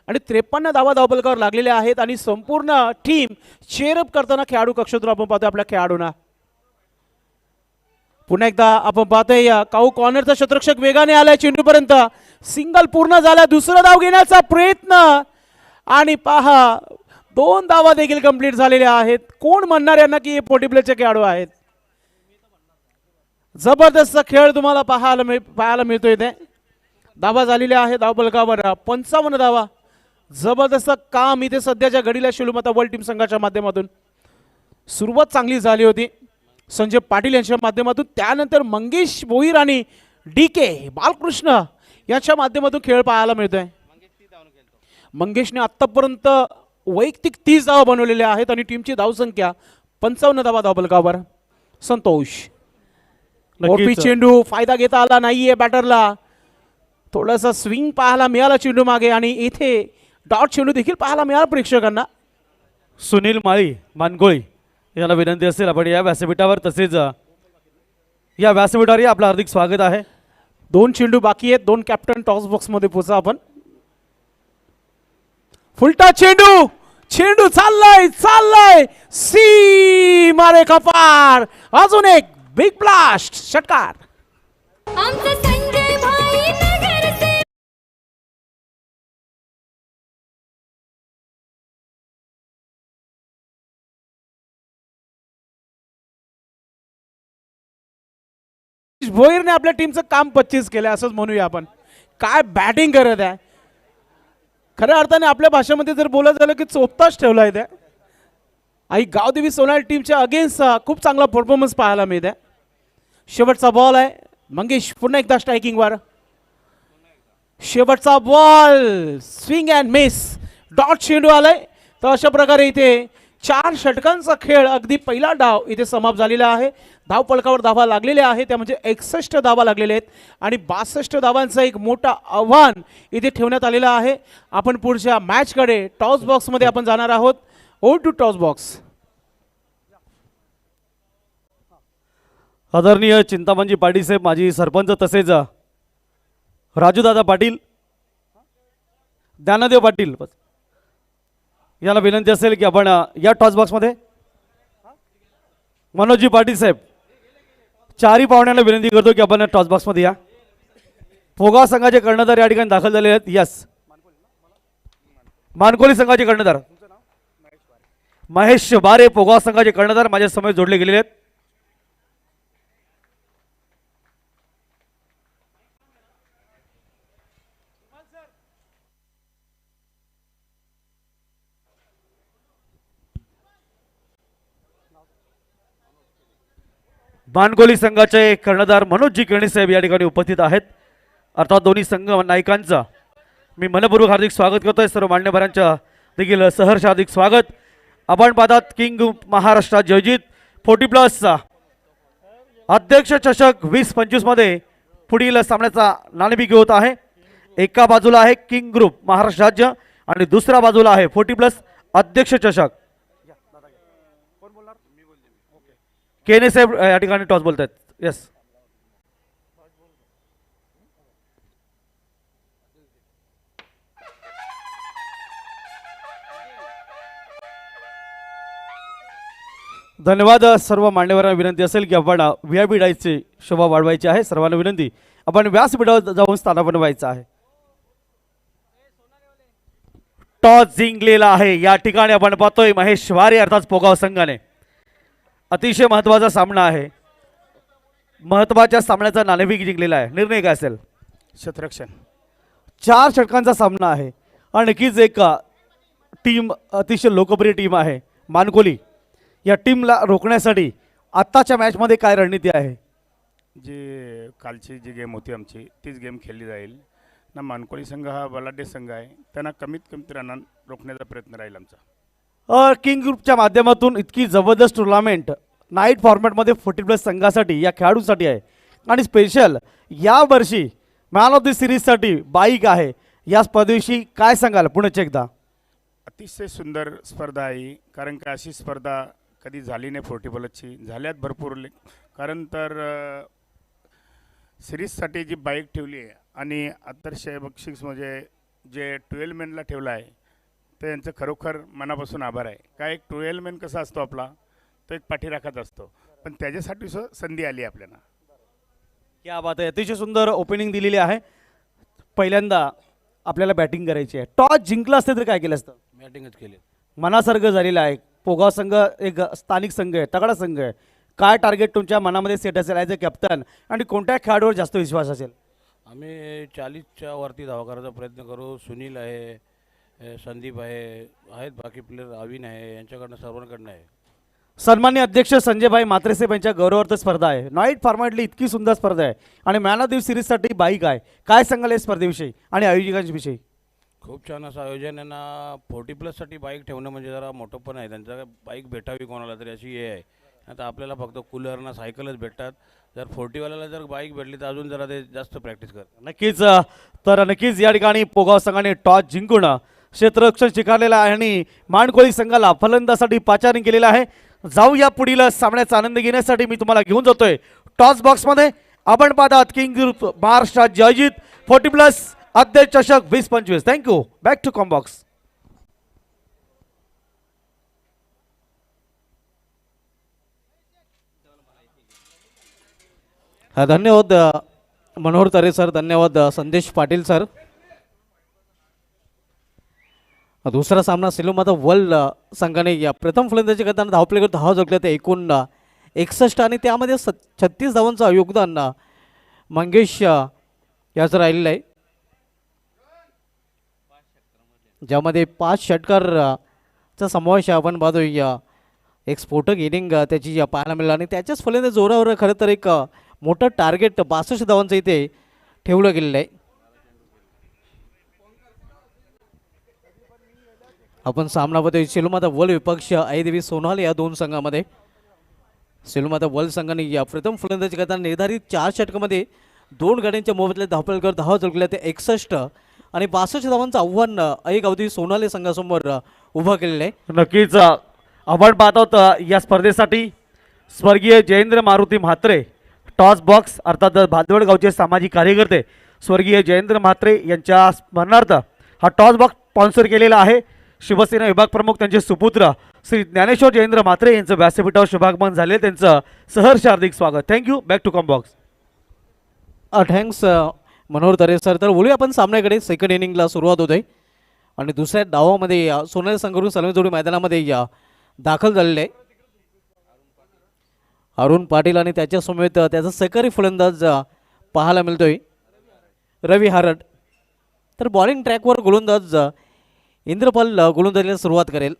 आणि 53 धावा धावफलकावर लागलेल्या आहेत आणि संपूर्ण टीम चेअरअप करताना खेळाडू कक्षातून आपण पाहतोय आपल्या खेळाडूंना. पुन्हा एकदा आपण पाहतोय काऊ कॉर्नरचा क्षेत्ररक्षक वेगाने आलाय चेंडूपर्यंत. सिंगल पूर्ण झाला. दुसरा धाव घेण्याचा प्रयत्न आणि पहा 2 धावा देखील कंप्लीट झालेल्या आहेत. कोण म्हणणार यांना की हे 40 प्लेचे खेळाडू आहेत. जबरदस्त खेळ तुम्हाला पाहायला मिळतोय इथे. धावा झालेल्या आहेत धावफलकावर 55 धावा. जबरदस्त काम इथे सध्याच्या घडीला शिलूमाता वर्ल्ड टीम संघाच्या माध्यमातून. सुरुवात चांगली झाली होती संजय पाटील यांच्या माध्यमातून, त्यानंतर मंगेश भोईर आणि DK बालकृष्ण याच्या माध्यमातून खेळ पाहायला मिळतोय. मंगेशने आतापर्यंत वैयक्तिक 30 धावा बनवलेल्या आहेत आणि टीमची धावसंख्या 55 धावा धावफलकावर. संतोष, ओपी चेंडू फायदा घेता आला नाहीये बॅटरला. थोडासा स्विंग पाहायला मिळाला चेंडू मागे आणि इथे डॉट चेंडू देखील पाहायला मिळाला प्रेक्षकांना. सुनील माळी मानकोळी याला विनंती असेल आपण या व्यासपीठावर, तसेच या व्यासपीठावर आपलं हार्दिक स्वागत आहे. 2 चेंडू बाकी आहेत. 2 कॅप्टन टॉस बॉक्स मध्ये पोहोचा आपण. फुलटा चेंडू चेंडू चाललाय चाललाय सी मारे कपार. अजून एक बिग ब्लास्ट षटकार. आमचं संजय भाई नगरचे भोईरने आपल्या टीमचं काम 25 केलं असंच म्हणूया आपण. काय बॅटिंग करत आहे. खऱ्या अर्थाने आपल्या भाषेमध्ये जर बोलत झालं की चोपताच ठेवला आहे त्या. आई गावदेवी सोनाली टीमच्या अगेन्स्ट खूप चांगला परफॉर्मन्स पाहायला मिळत आहे. शेवटचा बॉल आहे. मंगेश पुन्हा एकदा स्ट्रायकिंगवर. शेवटचा ball swing and miss dot चेंडू आलाय. तर अशा प्रकारे इथे 4 षटकांचा खेळ अगदी पहिला डाव इथे समाप्त झालेला आहे. धाव फलकावर धावा लागलेल्या आहेत त्या म्हणजे 61 धावा लागलेल्या आहेत आणि 62 धावांचं एक मोठं आव्हान इथे ठेवण्यात आलेलं आहे. आपण पुढच्या मॅचकडे टॉस बॉक्समध्ये आपण जाणार आहोत. ओ टू टॉस बॉक्स. आदरणीय चिंतामणजी पाटील साहेब, माजी सरपंच, तसेच राजूदादा पाटील, ज्ञानदेव पाटील यांना विनंती असेल की आपण या टॉस बॉक्समध्ये. मनोजजी पाटील साहेब, चारही पाहुण्यांना विनंती करतो की आपण टॉस बॉक्समध्ये या. फोगाव संघाचे कर्णधार या ठिकाणी दाखल झाले आहेत. यस, मानकोली संघाचे कर्णधार महेश बारे, फोगाव संघाचे कर्णधार माझ्या समोर जोडले गेलेले आहेत. मानकोली संघाचे कर्णधार मनोजजी केणी साहेब या ठिकाणी उपस्थित आहेत. अर्थात दोन्ही संघ नायकांचा मी मनपूर्वक हार्दिक स्वागत करतोय. सर्व मान्यवरांच्या देखील सहर्ष हार्दिक स्वागत. आपण पाहतात किंग महाराष्ट्र जयजीत 40+ अध्यक्ष चषक 2025 मध्ये पुढील सामन्याचा नाणेफेक होत आहे. एका बाजूला आहे किंग ग्रुप महाराष्ट्र राज्य आणि दुसऱ्या बाजूला आहे 40+ अध्यक्ष चषक. केने साहेब या ठिकाणी टॉस बोलतात. यस, धन्यवाद. सर्व मान्यवरांना विनंती असेल की आपण VIP डायसची शोभा वाढवायची आहे. सर्वांना विनंती आपण व्यासपीठावर जाऊन स्थानापन्न व्हायचं आहे. टॉस जिंकलेला आहे या ठिकाणी आपण पाहतोय महेश वारे अर्थात पोगाव संघाने. अतिशय महत्त्वाचा सामना आहे. महत्त्वाच्या सामन्याचा नाणेफेक जिंकलेला आहे. निर्णय काय असेल? क्षेत्ररक्षण. 4 षटकांचा सामना आहे. आणि नक्कीच एक टीम अतिशय लोकप्रिय टीम आहे मानकोली. या टीमला रोखण्यासाठी आत्ताच्या मॅचमध्ये काय रणनीती आहे? जी कालची जी गेम होती आमची तीच गेम खेळली जाईल ना. मानकोली संघ हा बलाढ्य संघ आहे. त्यांना कमीत कमी रनांना रोखण्याचा प्रयत्न राहील आमचा. किंग ग्रुपच्या माध्यमातून इतकी जबरदस्त टुर्नामेंट नाईट फॉर्मॅटमध्ये 40+ संघासाठी या खेळाडूंसाठी आहे. आणि स्पेशल यावर्षी मॅन ऑफ द सिरीजसाठी बाईक आहे. या स्पर्धेविषयी काय सांगाल पुण्याच्या एकदा? अतिशय सुंदर स्पर्धा आहे. कारण का अशी स्पर्धा कधी झाली नाही 40+ची. झाल्यात भरपूर कारण तर सिरीजसाठी जी बाईक ठेवली आहे आणि आदर्श बक्षीस म्हणजे जे 12 मॅनला ठेवलं आहे तर यांचं खरोखर मनापासून आभार आहे. काय एक 12 मॅन कसा असतो आपला, तो एक पाठीराखाच असतो, पण त्याच्यासाठी संधी आली आपल्याला. क्या बात आहे. अतिशय सुंदर ओपनिंग दिलेली आहे. पहिल्यांदा आपल्याला बॅटिंग करायची आहे. टॉस जिंकलं असतं तर काय केलं असतं? बॅटिंगच केली. मनासारखं झालेलं आहे. पोगाव संघ एक स्थानिक संघ आहे, तगडा संघ आहे. काय टार्गेट तुमच्या मनामध्ये सेट असेल ॲज अ कॅप्टन आणि कोणत्या खेळाडूवर जास्त विश्वास असेल? आम्ही 40च्या वरती धावा करायचा प्रयत्न करू. सुनील आहे, संदीप आहेत बाकी प्लेयर, अविन आहे, यांच्याकडनं सर्वांकडनं आहे. सन्मान्य अध्यक्ष संजयभाई म्हात्रेसाहेब यांच्या गौरवार्थ स्पर्धा आहे. नाईट फॉर्मॅटली इतकी सुंदर स्पर्धा आहे आणि मॅन ऑफ द सिरीजसाठी बाईक आहे. काय सांगाल या स्पर्धेविषयी आणि आयोजकांविषयी? खूप छान असं आयोजन आहे ना. 40+साठी बाईक ठेवणं म्हणजे जरा मोठं पण आहे. त्यांचा बाईक भेटावी कोणाला तरी अशी हे आहे. आता आपल्याला फक्त कूलरना सायकलच भेटतात. जर 40वाल्याला जर बाईक भेटली तर अजून जरा ते जास्त प्रॅक्टिस करतात. नक्कीच. तर नक्कीच या ठिकाणी पोगाव संघाने टॉस जिंकून क्षेत्ररक्षण स्वीकारलेलं आहे आणि मानकोळी संघाला फलंदासाठी पाचारण केलेलं आहे. जाऊया पुढील सामन्याचा आनंद घेण्यासाठी मी तुम्हाला घेऊन जातोय टॉस बॉक्समध्ये. आपण पाहतात किंग ग्रुप महाराष्ट्र जयजीत 40+ अध्यक्ष चषक 2025. Thank you. Back to comm box. धन्यवाद मनोहर तरे सर, धन्यवाद संदेश पाटील सर. दुसरा सामना सेलूमाता वर्ल्ड संघाने या प्रथम फलंदाजी करताना धावपल्लेवर धावा जोडल्या ते एकूण 61 आणि त्यामध्ये 36 धावांचं योगदान मंगेश याचं राहिलेलं आहे, ज्यामध्ये 5 षटकाराचा समावेश आपण पाहतोय. एक स्फोटक इनिंग त्याची पाहायला मिळाली आणि त्याच्याच फलंदाजी जोरावर खरं तर एक मोठं टार्गेट 62 धावांचं इथे ठेवलं गेलेलं आहे. आपण सामना बघतोय सेलूमाता वर्ल्ड विपक्ष आईदेवी सोनाल या दोन संघामध्ये. सेलूमाता वर्ल्ड संघाने या प्रथम फलंदाजी करताना निर्धारित 4 षटकामध्ये 2 गाड्यांच्या मोबदल्यात धावपळकर धावा जोडल्या ते 61 आणि 62 धावांचं आव्हान आईदेवी सोनाले संघासमोर उभं केलेलं आहे. नक्कीच आपण पाहत आहोत या स्पर्धेसाठी स्वर्गीय जयेंद्र मारुती म्हात्रे टॉस बॉक्स अर्थात भादवड गावचे सामाजिक कार्यकर्ते स्वर्गीय जयेंद्र म्हात्रे यांच्या स्मरणार्थ हा टॉस बॉक्स स्पॉन्सर केलेला आहे. शिवसेना विभाग प्रमुख त्यांचे सुपुत्र श्री ज्ञानेश्वर जयेंद्र म्हात्रे यांचं व्यासपीठावर शुभागमन झाले, त्यांचं सहर्ष हार्दिक स्वागत. Thank you. Back to comm box. Thanks Manohar Tare sir. तर बोलूया आपण सामन्याकडे. सेकंड इनिंगला सुरुवात होते आणि दुसऱ्या डावामध्ये सोनाली संघाकडून सलमी जोडी मैदानामध्ये दाखल झालेले आहे अरुण पाटील आणि त्याच्या समेत त्याचा सहकारी फलंदाज पाहायला मिळतोय रवी हारड. तर बॉलिंग ट्रॅकवर गोलंदाज इंद्रपाल गोलंदाजीला सुरुवात करेल.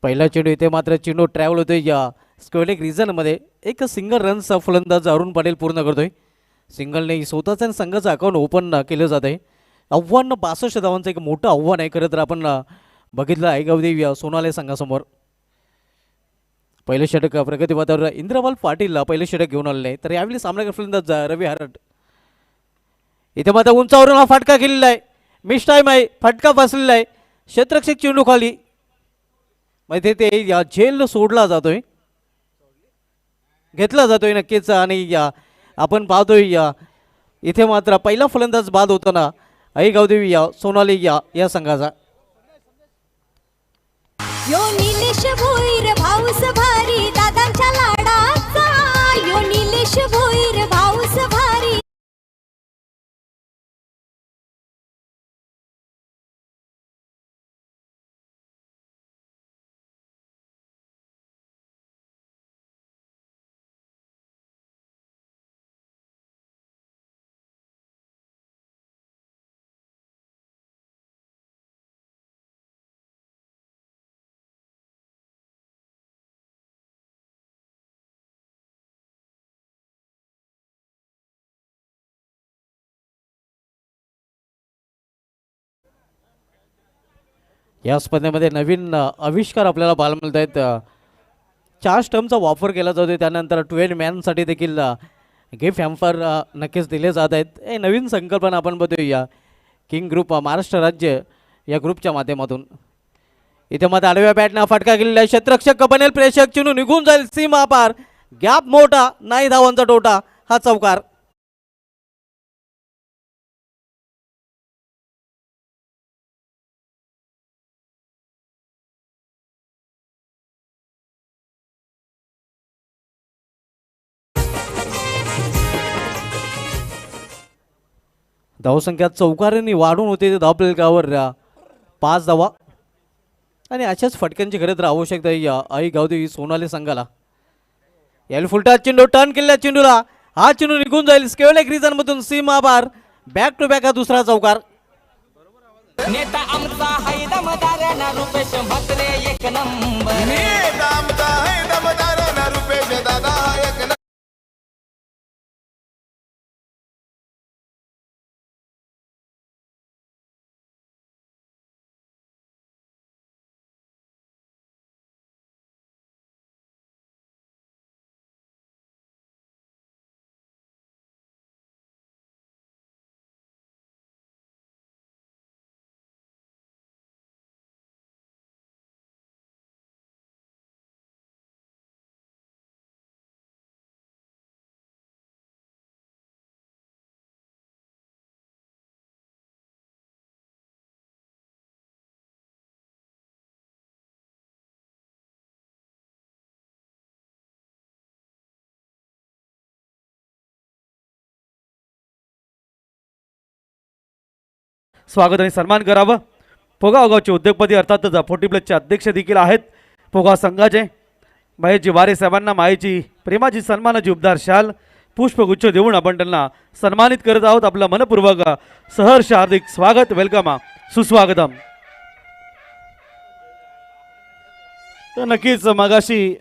पहिला चेंडू इथे मात्र चेंडू ट्रॅव्हल होतोय या स्क्वेअर रिझनमध्ये. एक सिंगल रनचा फलंदाज अरुण पाटील पूर्ण करतोय. सिंगलने स्वतःचं संघाचं अकाउंट ओपन केलं जात आहे. आव्हान 62 धावांचं एक मोठं आव्हान आहे खरं तर. आपण बघितलं आईगावदेवी सोनाले संघासमोर. पहिलं षटक प्रगतीपथावर इंद्रपाल पाटील पहिलं षटक घेऊन आलेलं आहे. तर यावेळी सामना फलंदाज रवी हारट. इथे मात्र उंचावरून हा फटका केलेला आहे. मिस टाईम आहे, फटका बसलेला आहे. क्षेत्ररक्षक चेंडू खाली म्हणजे ते या झेल सोडला जातोय, घेतला जातोय नक्कीच. आणि आपण पाहतोय इथे मात्र पहिला फलंदाज बाद होताना आईगावदेवी सोनाली या संघाचा. यो निलेश भोईर भाऊस भारी दादांच्या लाडाचा, यो निलेश भोईर भाऊस भारी. या स्पर्धेमध्ये नवीन आविष्कार आपल्याला पाहायला मिळत आहेत. 4 स्टंपचा वापर केला जातो. त्यानंतर 12 मॅनसाठी देखील गिफ्ट हॅम्पर नक्कीच दिले जात आहेत. हे नवीन संकल्पना आपण बघतोय या किंग ग्रुप महाराष्ट्र राज्य या ग्रुपच्या माध्यमातून. इथे मात्र आडव्या बॅटने फटका केलेला आहे. क्षेत्ररक्षक बनेल प्रेक्षक चेंडू निघून जाईल सीमा पार. गॅप मोठा नाही, धावांचा टोटा, हा चौकार. धावसंख्या चौकारांनी वाढून होते धावपलकावर 5 धावा आणि अशाच फटक्यांची खरं तर आवश्यकता आहे आईगावदेवी सोनाली संघाला. याला फुलटा चेंडू टर्न केलेल्या चेंडूला हा चेंडू निघून जाईल स्क्वेअर रिजन मधून सीमा बार. बॅक टू बॅक हा दुसरा चौकार. नेता आमचा हाय दमदार ना रुपेश म्हात्रे एक नंबर. नेता आमचा है दमदार ना रुपेश दादा एक स्वागत आणि सन्मान करावं. पोगाव गावचे उद्योगपती अर्थातच 40+ चे अध्यक्ष देखील आहेत पोगाव संघाचे. महेशजी वारे साहेबांना मायेची प्रेमाची सन्मानाची उबदार शाल पुष्पगुच्छ देऊन आपण त्यांना सन्मानित करत आहोत. आपलं मनपूर्वक सहर्ष हार्दिक स्वागत, वेलकम, सुस्वागतम. तर नक्कीच मगाशी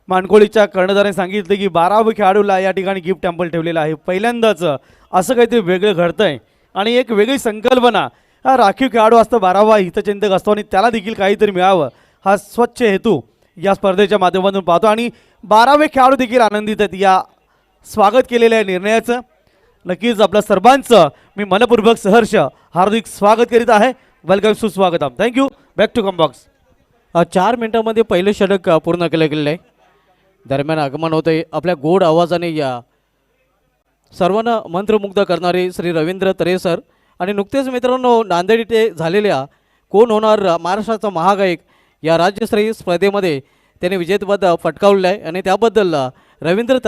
मानकोळीच्या कर्णधाराने सांगितले की 12वे खेळाडूला या ठिकाणी गिफ्ट टेम्पल ठेवलेलं आहे. पहिल्यांदाच असं काहीतरी वेगळं घडतंय आणि एक वेगळी संकल्पना. हा राखीव खेळाडू असतो, 12वा हितचिंतक असतो आणि त्याला देखील काहीतरी मिळावं हा स्वच्छ हेतू या स्पर्धेच्या माध्यमातून पाहतो. आणि 12वे खेळाडू देखील आनंदित आहेत या स्वागत केलेल्या निर्णयाचं. नक्कीच आपल्या सर्वांचं मी मनपूर्वक सहर्ष हार्दिक स्वागत करीत आहे. वेलकम, सुस्वागतम. थँक्यू. Back to combox. 4 मिनिटांमध्ये पहिलं षटक पूर्ण केलं गेलं आहे. दरम्यान आगमन होते आपल्या गोड आवाजाने या सर्वांना मंत्रमुग्ध करणारे श्री रवींद्र तरे सर. आणि नुकतेच मित्रांनो नांदेड इथे झालेल्या कोण होणार महाराष्ट्राचा महागायक या राज्यस्तरीय स्पर्धेमध्ये त्याने विजेतेपद पटकावलेलं आहे आणि त्याबद्दल रवींद्र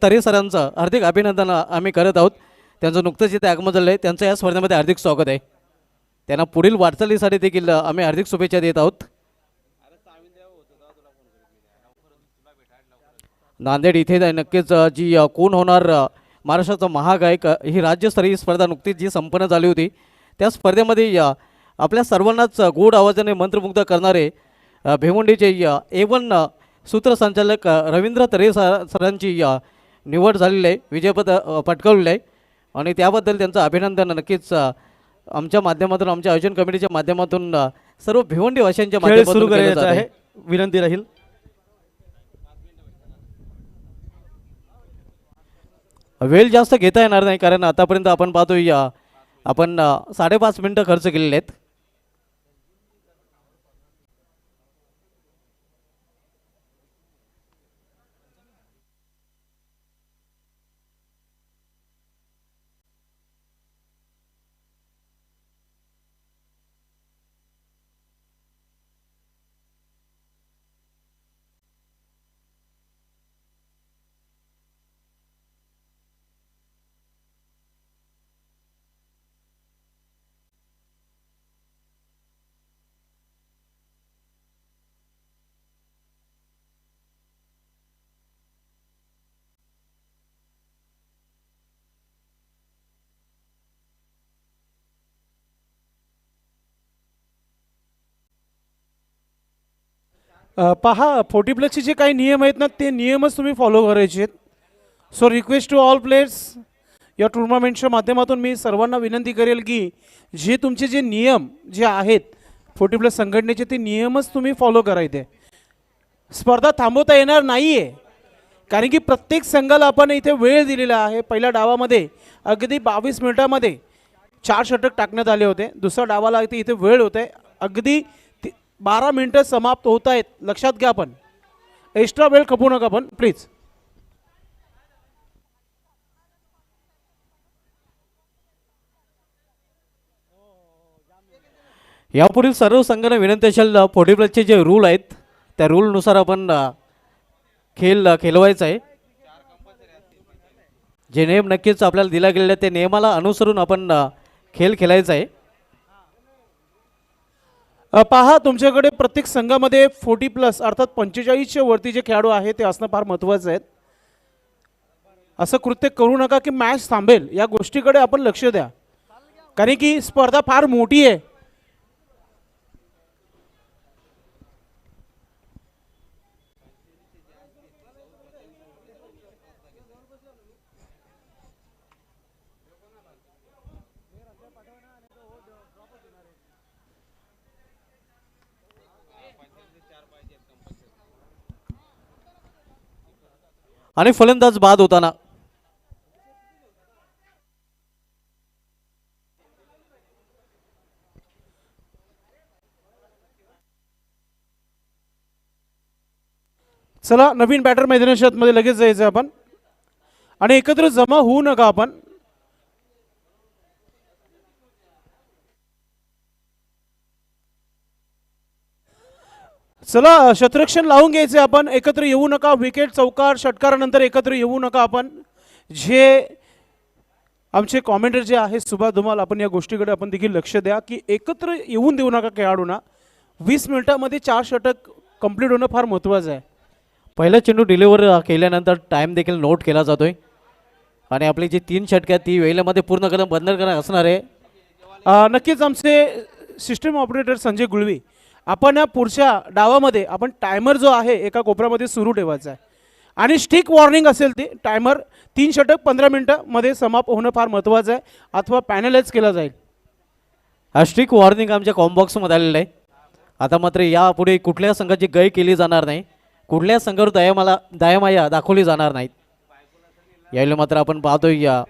तरे सरांचं हार्दिक अभिनंदन आम्ही करत आहोत. त्यांचं नुकतंच इथे आगमन झालं आहे. त्यांचं या स्पर्धेमध्ये हार्दिक स्वागत आहे. त्यांना पुढील वाटचालीसाठी देखील आम्ही हार्दिक शुभेच्छा देत आहोत. नांदेड इथे नक्कीच जी कोण होणार महाराष्ट्राचा महागायक ही राज्यस्तरीय स्पर्धा नुकतीच जी संपन्न झाली होती त्या स्पर्धेमध्ये आपल्या सर्वांनाच गोड आवाजाने मंत्रमुग्ध करणारे भिवंडीचे A1 सूत्रसंचालक रवींद्र तरे सरांची निवड झालेली आहे, विजयपद पटकावलेलं आहे आणि त्याबद्दल त्यांचं अभिनंदन नक्कीच आमच्या माध्यमातून, आमच्या आयोजन कमिटीच्या माध्यमातून सर्व भिवंडीवासियांच्या माध्यमातून सुरू केलं करायचं जात आहे. विनंती राहील. वेळ जास्त घेता येणार नाही कारण आतापर्यंत आपण पाहतो आपण 5.5 मिनिटं खर्च केलेले आहेत. पहा 40+ जे काही नियम आहेत ना ते नियमच तुम्ही फॉलो करायचे आहेत. So request to all players या टुर्नामेंटच्या माध्यमातून मी सर्वांना विनंती करेल की जे तुमचे जे नियम जे आहेत 40+ संघटनेचे ते नियमच तुम्ही फॉलो करायचे. स्पर्धा थांबवता येणार नाही आहे कारण की प्रत्येक संघाला आपण इथे वेळ दिलेला आहे. पहिल्या डावामध्ये अगदी 22 मिनिटामध्ये 4 षटक टाकण्यात आले होते. दुसऱ्या डावाला इथे वेळ होते अगदी 12 मिनिटं समाप्त होत आहेत. लक्षात घ्या, आपण एक्स्ट्रा वेळ खपू नका पण प्लीज. यापुढील सर्व संघांना विनंती असेल 40+चे जे रूल आहेत त्या रूलनुसार आपण खेळ खेळवायचा आहे. जे नियम नक्कीच आपल्याला दिला गेलेले ते नियमाला अनुसरून आपण खेळ खेळायचा आहे. पहा तुमच्याकडे प्रत्येक संघामध्ये 40+ अर्थात 45च्या वरती जे खेळाडू आहेत ते असणं फार महत्त्वाचं आहे. असं कृत्य करू नका की मॅच थांबेल. या गोष्टीकडे आपण लक्ष द्या कारण की स्पर्धा फार मोठी आहे. आणि फलंदाज बाद होताना चला नवीन बॅटर मैदानाच्या आतमध्ये लगेच जायचं आपण आणि एकत्र जमा होऊ नका आपण. चला शतरक्षण लावून घ्यायचे आपण. एकत्र येऊ नका. विकेट चौकार षटकारानंतर एकत्र येऊ नका आपण. जे आमचे कॉमेंटर जे आहे सुभाष धुमाल, आपण या गोष्टीकडे आपण देखील लक्ष द्या की एकत्र येऊन देऊ नका खेळाडूंना. 20 मिनिटामध्ये 4 षटक कंप्लीट होणं फार महत्त्वाचं आहे. पहिला चेंडू डिलिव्हर केल्यानंतर टाईम देखील नोट केला जातोय आणि आपली जी 3 षटकं आहेत ती वेळेमध्ये पूर्ण करणं बंधनकारक असणार आहे. नक्कीच आमचे सिस्टम ऑपरेटर संजय गुळवी, आपण या पुढच्या डावामध्ये आपण टायमर जो आहे एका कोपऱ्यामध्ये सुरू ठेवायचा आहे आणि स्टिक वॉर्निंग असेल ती टायमर 3 षटक 15 मिनिटामध्ये समाप्त होणं फार महत्त्वाचं आहे अथवा पॅनलाइज केला जाईल. हा स्ट्रिक वॉर्निंग आमच्या कॉम्बॉक्समध्ये आलेलं आहे. आता मात्र यापुढे कुठल्या संघाची गय केली जाणार नाही, कुठल्या संघावर दयामाया दाखवली जाणार नाहीत. यावेळी मात्र आपण पाहतोय या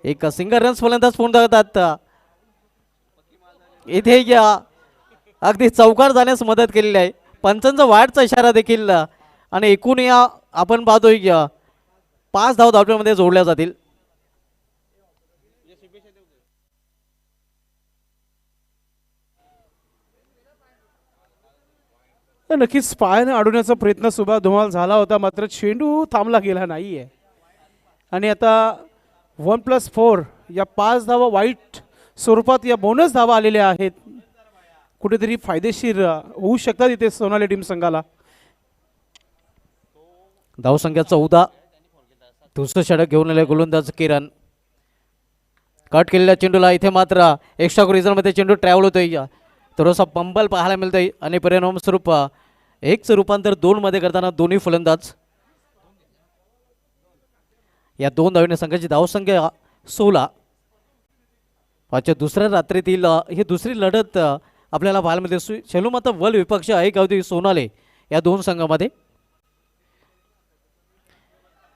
एक सिंगल रन्स फलंदाज पूर्ण करतात. इथे या अगदी चौकार जाण्यास मदत केलेली आहे. पंचांचा वाढचा इशारा देखील आणि एकूण या आपण पाहतोय या 5 धाव धावपैकीमध्ये जोडल्या जातील. नक्कीच पायाने अडवण्याचा प्रयत्न सुभाष धुमाल झाला होता, मात्र चेंडू थांबला गेला नाही आहे. आणि आता 1+4 या 5 धावा वाईट स्वरूपात या बोनस धावा आलेल्या आहेत, कुठेतरी फायदेशीर होऊ शकतात इथे सोनाली टीम संघाला. धावसंख्या 14. दुसरं षटक घेऊन आले गोलंदाज किरण. कट केलेल्या चेंडूला इथे मात्र एक्स्ट्रा रिझनमध्ये चेंडू ट्रॅव्हल होतोय, थोडासा पंबल पाहायला मिळतोय आणि परिणाम स्वरूप 1चं रूपांतर 2 मध्ये करताना दोन्ही फलंदाज. या 2 धावने संघाची धावसंख्या 16. आजच्या दुसऱ्या रात्रीतील ही दुसरी लढत आपल्याला पाहायला मिळते. शेलूमाता वल विपक्ष आहे गावती सोनाले या 2 संघामध्ये.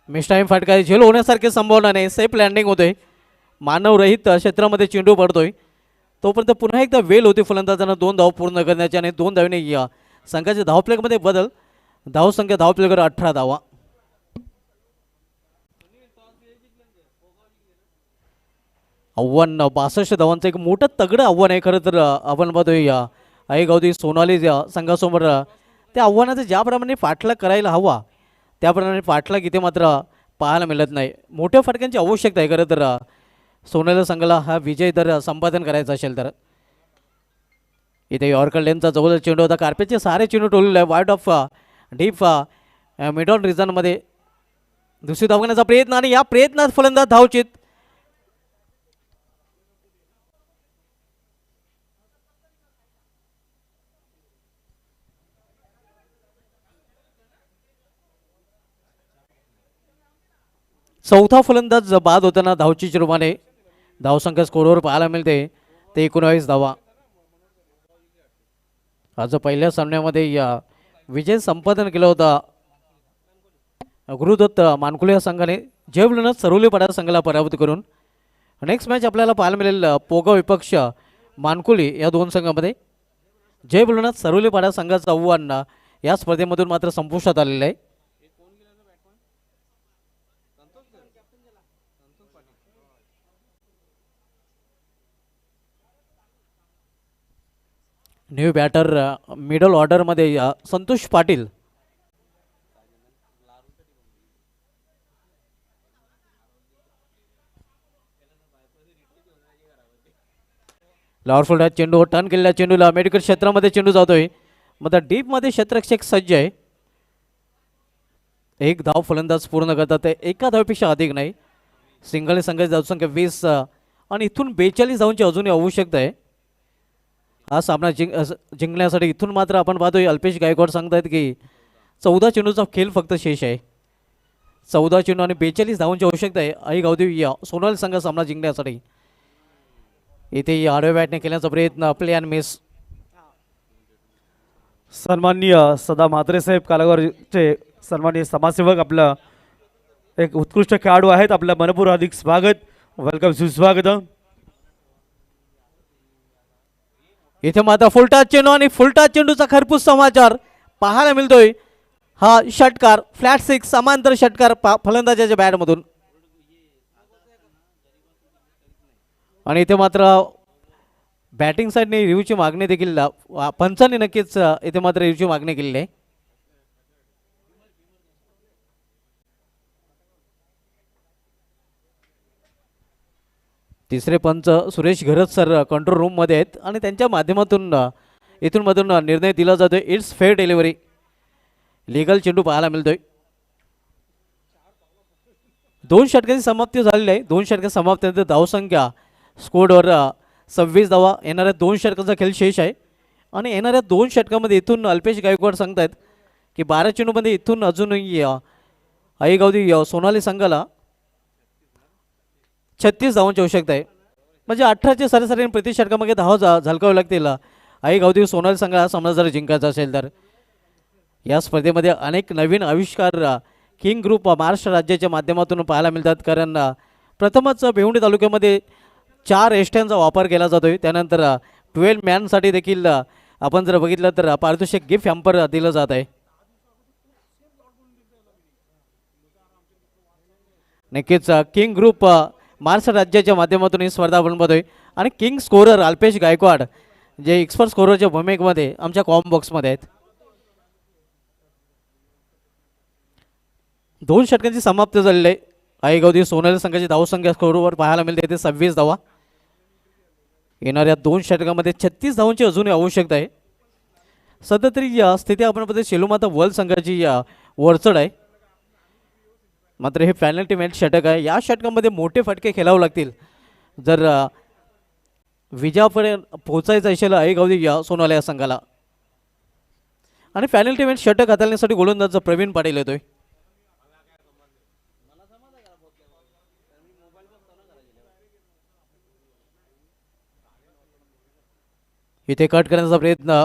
मिस्टाईम फटका झेल होण्यासारखी संभावना नाही. सेफ लँडिंग होतोय, मानवरहित क्षेत्रामध्ये चेंडू पडतोय. तोपर्यंत पुन्हा एकदा वेळ होती फलंदाजांना 2 धाव पूर्ण करण्याची आणि 2 धावने या संघाच्या धावप्लेमध्ये बदल. धावसंख्या धावप्लेकर 18 धावा. आव्हान 62 धावांचं एक मोठं तगडं आव्हान आहे. खरं तर आपण पाहतोय या आई गावती सोनाली संघासमोर त्या आव्हानाचं ज्याप्रमाणे पाठलाग करायला हवा त्याप्रमाणे पाठलाग इथे मात्र पाहायला मिळत नाही. मोठ्या फटक्यांची आवश्यकता आहे खरं तर सोनाली संघाला हा विजय जर संपादन करायचा असेल तर. इथे यॉर्कर लेनचा जवळ चेंडू होता, कार्पेटचे सारे चेंडू टोललेला आहे. वाईट ऑफ डीप मिड ऑन रिझनमध्ये दुसरी धाव घेण्याचा प्रयत्न आणि या प्रयत्नात फलंदाज धावचित. चौथा फलंदाज बाद होताना धावची रूपाने धावसंख्या स्कोरवर पाहायला मिळते ते 19 धावा. आज पहिल्या सामन्यामध्ये या विजय संपादन केला होता गुरुदत्त मानकुले या संघाने जयबुलनाथ सरोलीपाडा संघाला पराभूत करून. नेक्स्ट मॅच आपल्याला पाहायला मिळेल पोगाव विपक्ष मानकुली या 2 संघामध्ये. जयबुलनाथ सरोलीपाडा संघाचं आव्हान या स्पर्धेमधून मात्र संपुष्टात आलेलं आहे. न्यू बॅटर मिडल ऑर्डरमध्ये संतोष पाटील. लॉवरफुल चेंडू टर्न केलेल्या चेंडूला मेडिकल क्षेत्रामध्ये चेंडू जातोय, मात्र डीपमध्ये क्षेत्ररक्षक सज्ज आहे. 1 धाव फलंदाज पूर्ण करतात, एका धावेपेक्षा अधिक नाही. सिंगल संघाची धावसंख्या 20 आणि इथून 42 धावांची अजूनही आवश्यकता आहे. हा सामना जिंकण्यासाठी इथून मात्र आपण पाहतोय अल्पेश गायकवाड सांगतायत की 14 चेंडूचा खेळ फक्त शेष आहे. 14 चेंडू आणि 42 धावांची आवश्यकता आहे आई गावदेवी या सोनाली संघ सामना जिंकण्यासाठी. इथे आडव्या बॅटने केल्याचा प्रयत्न प्ले अँड मिस. सन्माननीय सदा म्हात्रे साहेब कालावरचे सन्माननीय समाजसेवक आपला एक उत्कृष्ट खेळाडू आहेत, आपल्या मनपूर्वक हार्दिक स्वागत, वेलकम, सुस्वागत. इथे मात्र फुलटा चेंडू आणि फुलटा चेंडूचा खरपूस समाचार पाहायला मिळतोय. हा षटकार फ्लॅट 6 समांतर षटकार फलंदाजाच्या बॅटमधून. आणि इथे मात्र बॅटिंग साईडने रिव्ह्यूची मागणी देखील पंचांनी नक्कीच इथे मात्र रिव्ह्यूची मागणी केलेली आहे. तिसरे पंच सुरेश घरत सर कंट्रोल रूममध्ये आहेत आणि त्यांच्या माध्यमातून इथून मधून निर्णय दिला जातोय. It's fair delivery. लिगल चेंडू पाहायला मिळतोय. 2 षटकांची समाप्ती झालेली आहे. 2 षटका समाप्तीनंतर धावसंख्या स्कोरवर 26 धावा. येणाऱ्या 2 षटकांचा खेळ शेष आहे आणि येणाऱ्या 2 षटकामध्ये इथून अल्पेश गायकवाड सांगतायत की 12 चेंडूमध्ये इथून अजूनही आईगावदी सोनाली संघाला 36 धावांची आवश्यकता आहे. म्हणजे 18चे सरासरी प्रति षटकामध्ये धावा झलकावे लागतील आईगावदी सोनाली संघाला सामना जर जिंकायचा असेल तर. या स्पर्धेमध्ये अनेक नवीन आविष्कार किंग ग्रुप महाराष्ट्र राज्याच्या माध्यमातून पाहायला मिळतात. कारण प्रथमच भिवंडी तालुक्यामध्ये 4 एसट्यांचा वापर केला जातोय. त्यानंतर 12 मॅनसाठी देखील आपण जर बघितलं तर पारितोषिक गिफ्ट हॅम्पर दिलं जात आहे. नक्कीच किंग ग्रुप महाराष्ट्र राज्याच्या माध्यमातून ही स्पर्धा आपण बघतोय आणि किंग स्कोरर अल्पेश गायकवाड जे एक्सपर्ट स्कोररच्या भूमिकेमध्ये आमच्या कॉम बॉक्समध्ये आहेत. 2 षटकांची समाप्ती झालेली आहे. आईगावदी सोनाली संघाची धावसंख्या स्कोरवर पाहायला मिळते ते 26 धावा. येणाऱ्या 2 षटकामध्ये 36 धावांची अजूनही आवश्यकता आहे. सध्या तरी या स्थिती आपण बघतो शेलूमाता वर्ल्ड संघाची वरचढ आहे. मात्र हे पेनल्टी मॅच षटक आहे. या षटकामध्ये मोठे फटके खेळावे लागतील जर विजयापर्यंत पोहोचायचं असेल आईगावदी या सोनाली या संघाला. आणि पेनल्टी मॅच षटक हाताळण्यासाठी गोलंदाज प्रवीण पाटील येतोय. इथे कट करण्याचा प्रयत्न.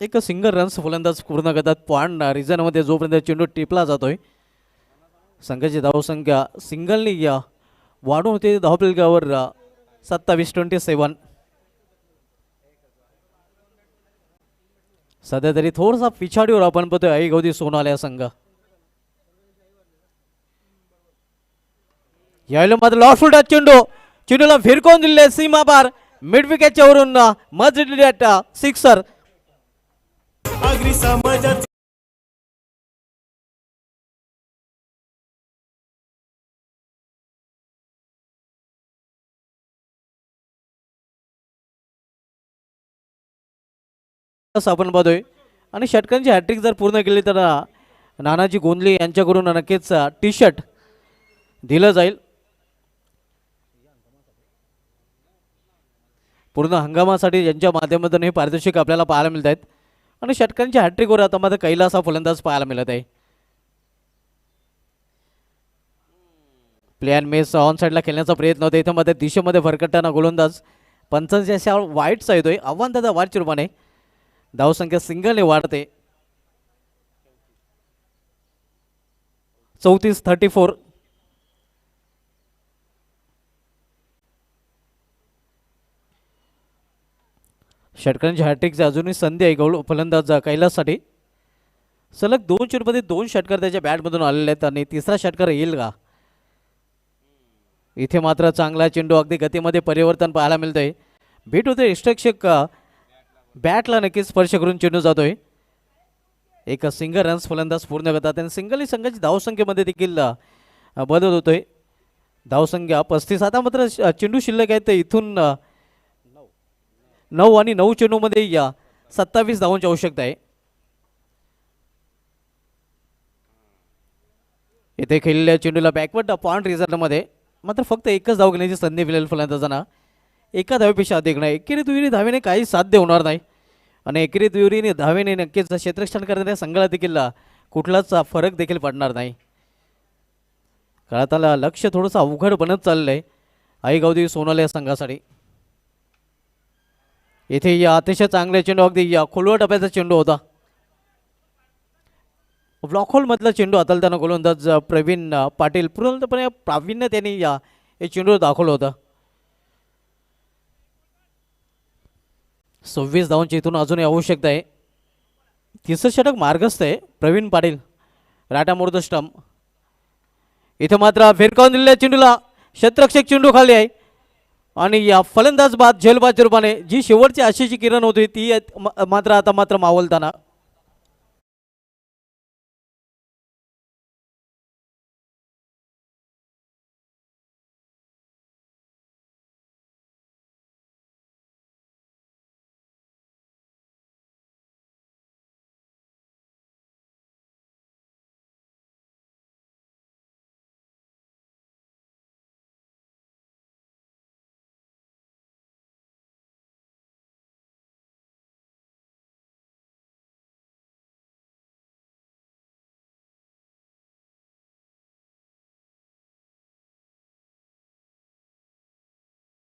एक सिंगल रन्स फलंदाज पूर्ण करतात. पॉइंट रिझनमध्ये जोपर्यंत चेंडू टिपला जातोय संघाची धावसंख्या सिंगलनी वाढून होते धावफलकावर 27-27. सध्या तरी थोडासा पिछाडीवर आपण बघतोय आईगावदी सोनाली संघ. यायला मात्र लॉर्डफुल टच चेंडूला फिरकवून दिले सीमा पार मिड विकेटच्या वरून मजरेट सिक्सर. अग्री समाजात आपण बघतोय आणि षटकांची हॅट्रिक जर पूर्ण केली तर नानाजी गोंदले यांच्याकडून नक्कीच टी शर्ट दिलं जाईल. पूर्ण हंगामासाठी यांच्या माध्यमातून हे पारितोषिक आपल्याला पाहायला मिळत आहेत. आणि षटकांच्या हॅट्रिकवर आता मात्र कैलास हा फलंदाज पाहायला मिळत आहे. प्लेअर मेस ऑन साईडला खेळण्याचा प्रयत्न होता. इथं मध्ये दिशेमध्ये भरकटताना गोलंदाज पंचांच्या अशा वाईटचा येतोय. आव्हान दादा वाईटच्या रूपाने धावसंख्या सिंगलने वाढते 34-34. षटकांच्या हॅट्रिकची अजूनही संधी आहे गौल फलंदाज कैलाससाठी. सलग 2 चेंडूमध्ये 2 षटकार त्याच्या बॅटमधून आलेले आहेत आणि तिसरा षटकार येईल का. इथे मात्र चांगला चेंडू अगदी गतीमध्ये परिवर्तन पाहायला मिळतंय. भेट होते इष्टक्षक बॅटला नक्कीच स्पर्श करून चेंडू जातोय. एक सिंगल रन्स फलंदाज पूर्ण करतात आणि सिंगल संघाची धावसंख्येमध्ये देखील बदल होतोय. धावसंख्या 35. आता मात्र चेंडू शिल्लक आहेत इथून 9 आणि 9 चेंडूमध्ये 27 धावांची आवश्यकता आहे. इथे खेळलेल्या चेंडूला बॅकवर्ड पॉइंट रिझल्टमध्ये मात्र फक्त एकच धाव घेण्याची संधी मिळेल फलंदाजांना. एका धावेपेक्षा अधिक नाही. एकेरी दुहेरी धावेने काही साध्य होणार नाही आणि एकेरी दुहेरीने धावेने नक्कीच क्षेत्ररक्षण करणाऱ्या संघाला देखील कुठलाच फरक देखील पडणार नाही. काळाताला लक्ष थोडंसं अवघड बनत चाललं आहे आईगावदी सोनाली संघासाठी. इथे या अतिशय चांगल्या चेंडू अगदी खोलवर टप्प्याचा चेंडू होता. ब्लॉक होलमधला चेंडू हाताळताना गोलंदाज प्रवीण पाटील पूर्णपणे प्रावीण्य त्यांनी हे चेंडू दाखवलं होतं. 26 धावांची इथून अजूनही आवश्यकता आहे. तिसरं षटक मार्गस्थ आहे. प्रवीण पाटील राटा मोर्द स्टंप. इथे मात्र फिरकावून दिलेल्या चेंडूला क्षेत्ररक्षक चेंडू खाली आहे आणि या फलंदाज बाद झेलबाच्या रूपाने जी शेवटची आशेची किरण होती ती मात्र आता मावलताना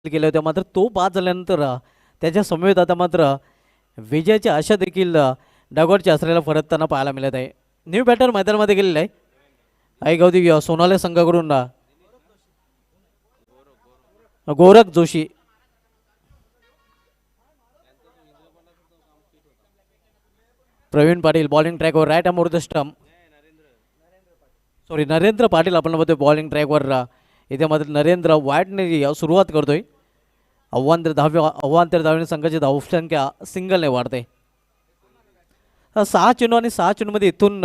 केल्या होत्या, मात्र तो बाद झाल्यानंतर त्याच्या समवेत आता मात्र विजयाची आशा देखील डागोरच्या आसऱ्याला परतताना पाहायला मिळत आहे. न्यू बॅटर मैदानामध्ये गेलेला आहे आईगावदी सोनाले संघाकडून गोरख जोशी. प्रवीण पाटील बॉलिंग ट्रॅकवर right arm over the stump. Sorry Narendra Patil आपण बघतोय बॉलिंग ट्रॅकवर. इथे मात्र नरेंद्र वाईटने सुरुवात करतोय. अव्वांतर धावणे संघाची धावसंख्या सिंगलने वाढते. 6 चेंडू आणि 6 चेंडूमध्ये इथून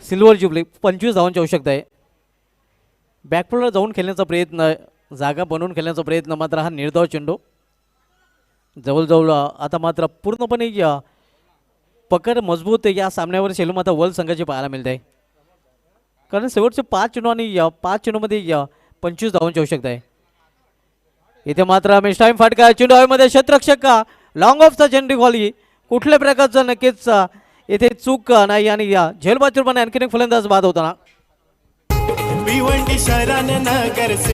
सिल्वर जुबली 25 धावांची आवश्यकता आहे. बॅकफुटला जाऊन खेळण्याचा प्रयत्न, जागा बनवून खेळण्याचा प्रयत्न, मात्र हा निर्धाव चेंडू जवळजवळ आता मात्र पूर्णपणे पकड मजबूत या सामन्यावर शेलू माता वर्ल्ड संघाची पाहायला मिळते. कारण शेवटचे 5 चेंडू आणि 5 चेंडूमध्ये 25 धावांची आवश्यकता आहे. इथे मात्र मिस टाइम फटका, चेंडू हवेमध्ये, क्षेत्ररक्षक का लॉंग ऑफचा चेंडू खाली, कुठल्या प्रकारचं नक्कीच इथे चूक नाही आणि झेलबाजूपणे आणखीन एक फलंदाज बाद होताना. भिवंडी शहराने नगर से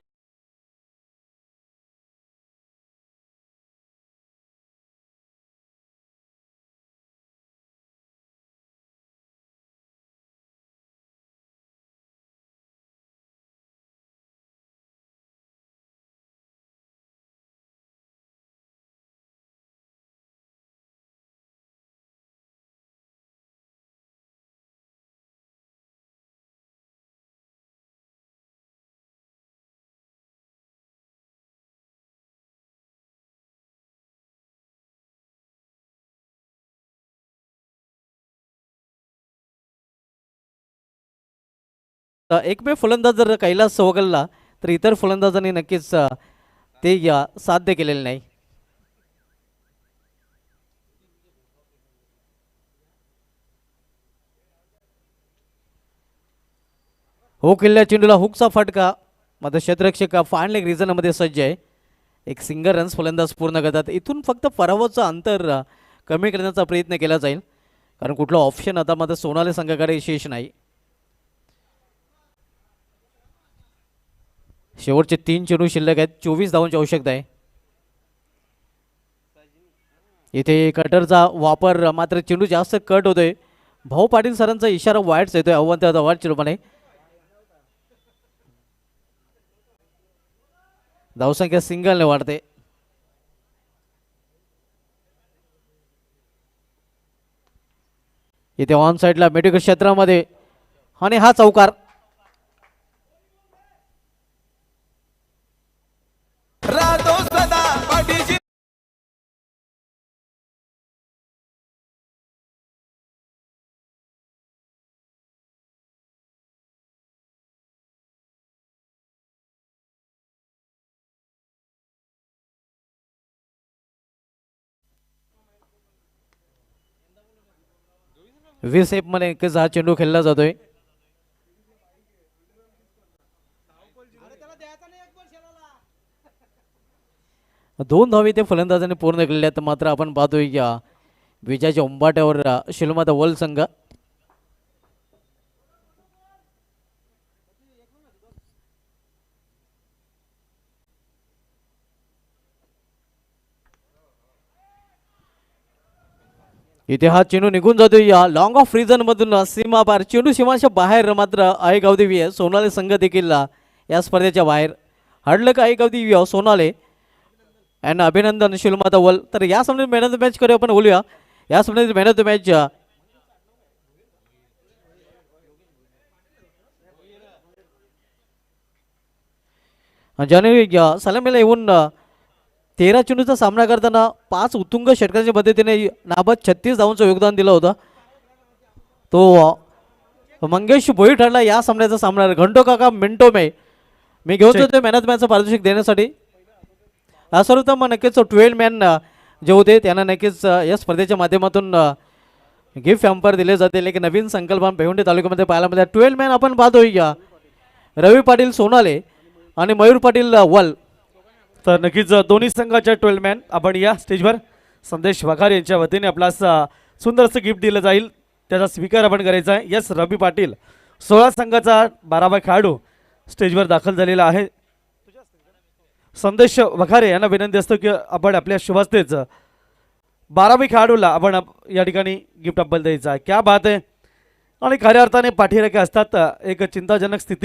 एकमेव फलंदाज जर कैलास वगळला तर इतर फलंदाजांनी नक्कीच ते साध्य केलेले नाही. हो किल्ल्या चेंडूला हुकचा फटका, मात्र क्षेत्ररक्षक फाईन लेग रिझनमध्ये सज्ज आहे. एक सिंगल रन्स फलंदाज पूर्ण करतात. इथून फक्त पराभवाचं अंतर कमी करण्याचा प्रयत्न केला जाईल, कारण कुठला ऑप्शन आता मात्र सोनाली संघाकडे शेष नाही. शेवटचे 3 चेंडू शिल्लक आहेत. 24 धावांची आवश्यकता आहे. इथे कटरचा वापर, मात्र चेंडू जास्त कट होतोय. भाऊ पाटील सरांचा इशारा वाईटच येतोय आव्हान चेंडूपणे. धावसंख्या सिंगलने वाढते. इथे ऑन साईडला मेडिकल क्षेत्रामध्ये आणि हा चौकार. वीस मध्ये एकच हा चेंडू खेळला जातोय. दोन धावे ते फलंदाजाने पूर्ण केलेल्या आहेत. मात्र आपण पाहतोय या विजयाच्या उंबाट्यावर शिलमाता वर्ल्ड संघ. इथे हा चेंडू निघून जातोय या लॉंग ऑफ रिजन मधून सीमा पार. चेंडू सीमाच्या बाहेर, मात्र आईगावदेवी सोनाले संघ देखील या स्पर्धेच्या बाहेर. हडलं का आईगावदेवी सोनाले अँड अभिनंदन शिलमाता वर्ल्ड. तर या सामन्यात मॅन ऑफ द मॅच कडे आपण बोलूया. या सामन्यात मॅन ऑफ द मॅच ज्याने सलामीला येऊन 13 चेंडूचा सामना करताना 5 उत्तुंग षटकांच्या मदतीने नाबाद 36 धावांचं योगदान दिलं होतं, तो मंगेश भोई ठरला या सामन्याचा सामना. घंटो काका मिंटो मे मी घेऊन होते मॅन ऑफ द मॅचचं पारितोषिक देण्यासाठी. सर्वप्रथम नक्कीच 12 मॅन जे होते त्यांना नक्कीच या स्पर्धेच्या माध्यमातून गिफ्ट हॅम्पर दिले जातील. एक नवीन संकल्पना भिवंडी तालुक्यामध्ये पाहायला मिळते. 12 मॅन आपण पाहतोय रवी पाटील सोनाले आणि मयूर पाटील वल. तर नक्कीच दोन्ही संघाच्या 12 मॅन आपण या स्टेजवर संदेश वाघार यांच्या वतीने आपला सुंदरसं गिफ्ट दिलं जाईल, त्याचा स्वीकार आपण करायचा आहे. यस रवी पाटील 16 संघाचा 12वा खेळाडू स्टेजवर दाखल झालेला आहे. संदेश वखारे यांना विनंती असतो की आपण आपल्या शुभस्तेच 12वी खेळाडूला आपण या ठिकाणी गिफ्ट अब्बल द्यायचा आहे. क्या बात आहे. आणि खऱ्या अर्थाने पाठीराखे असतात एक चिंताजनक स्थिती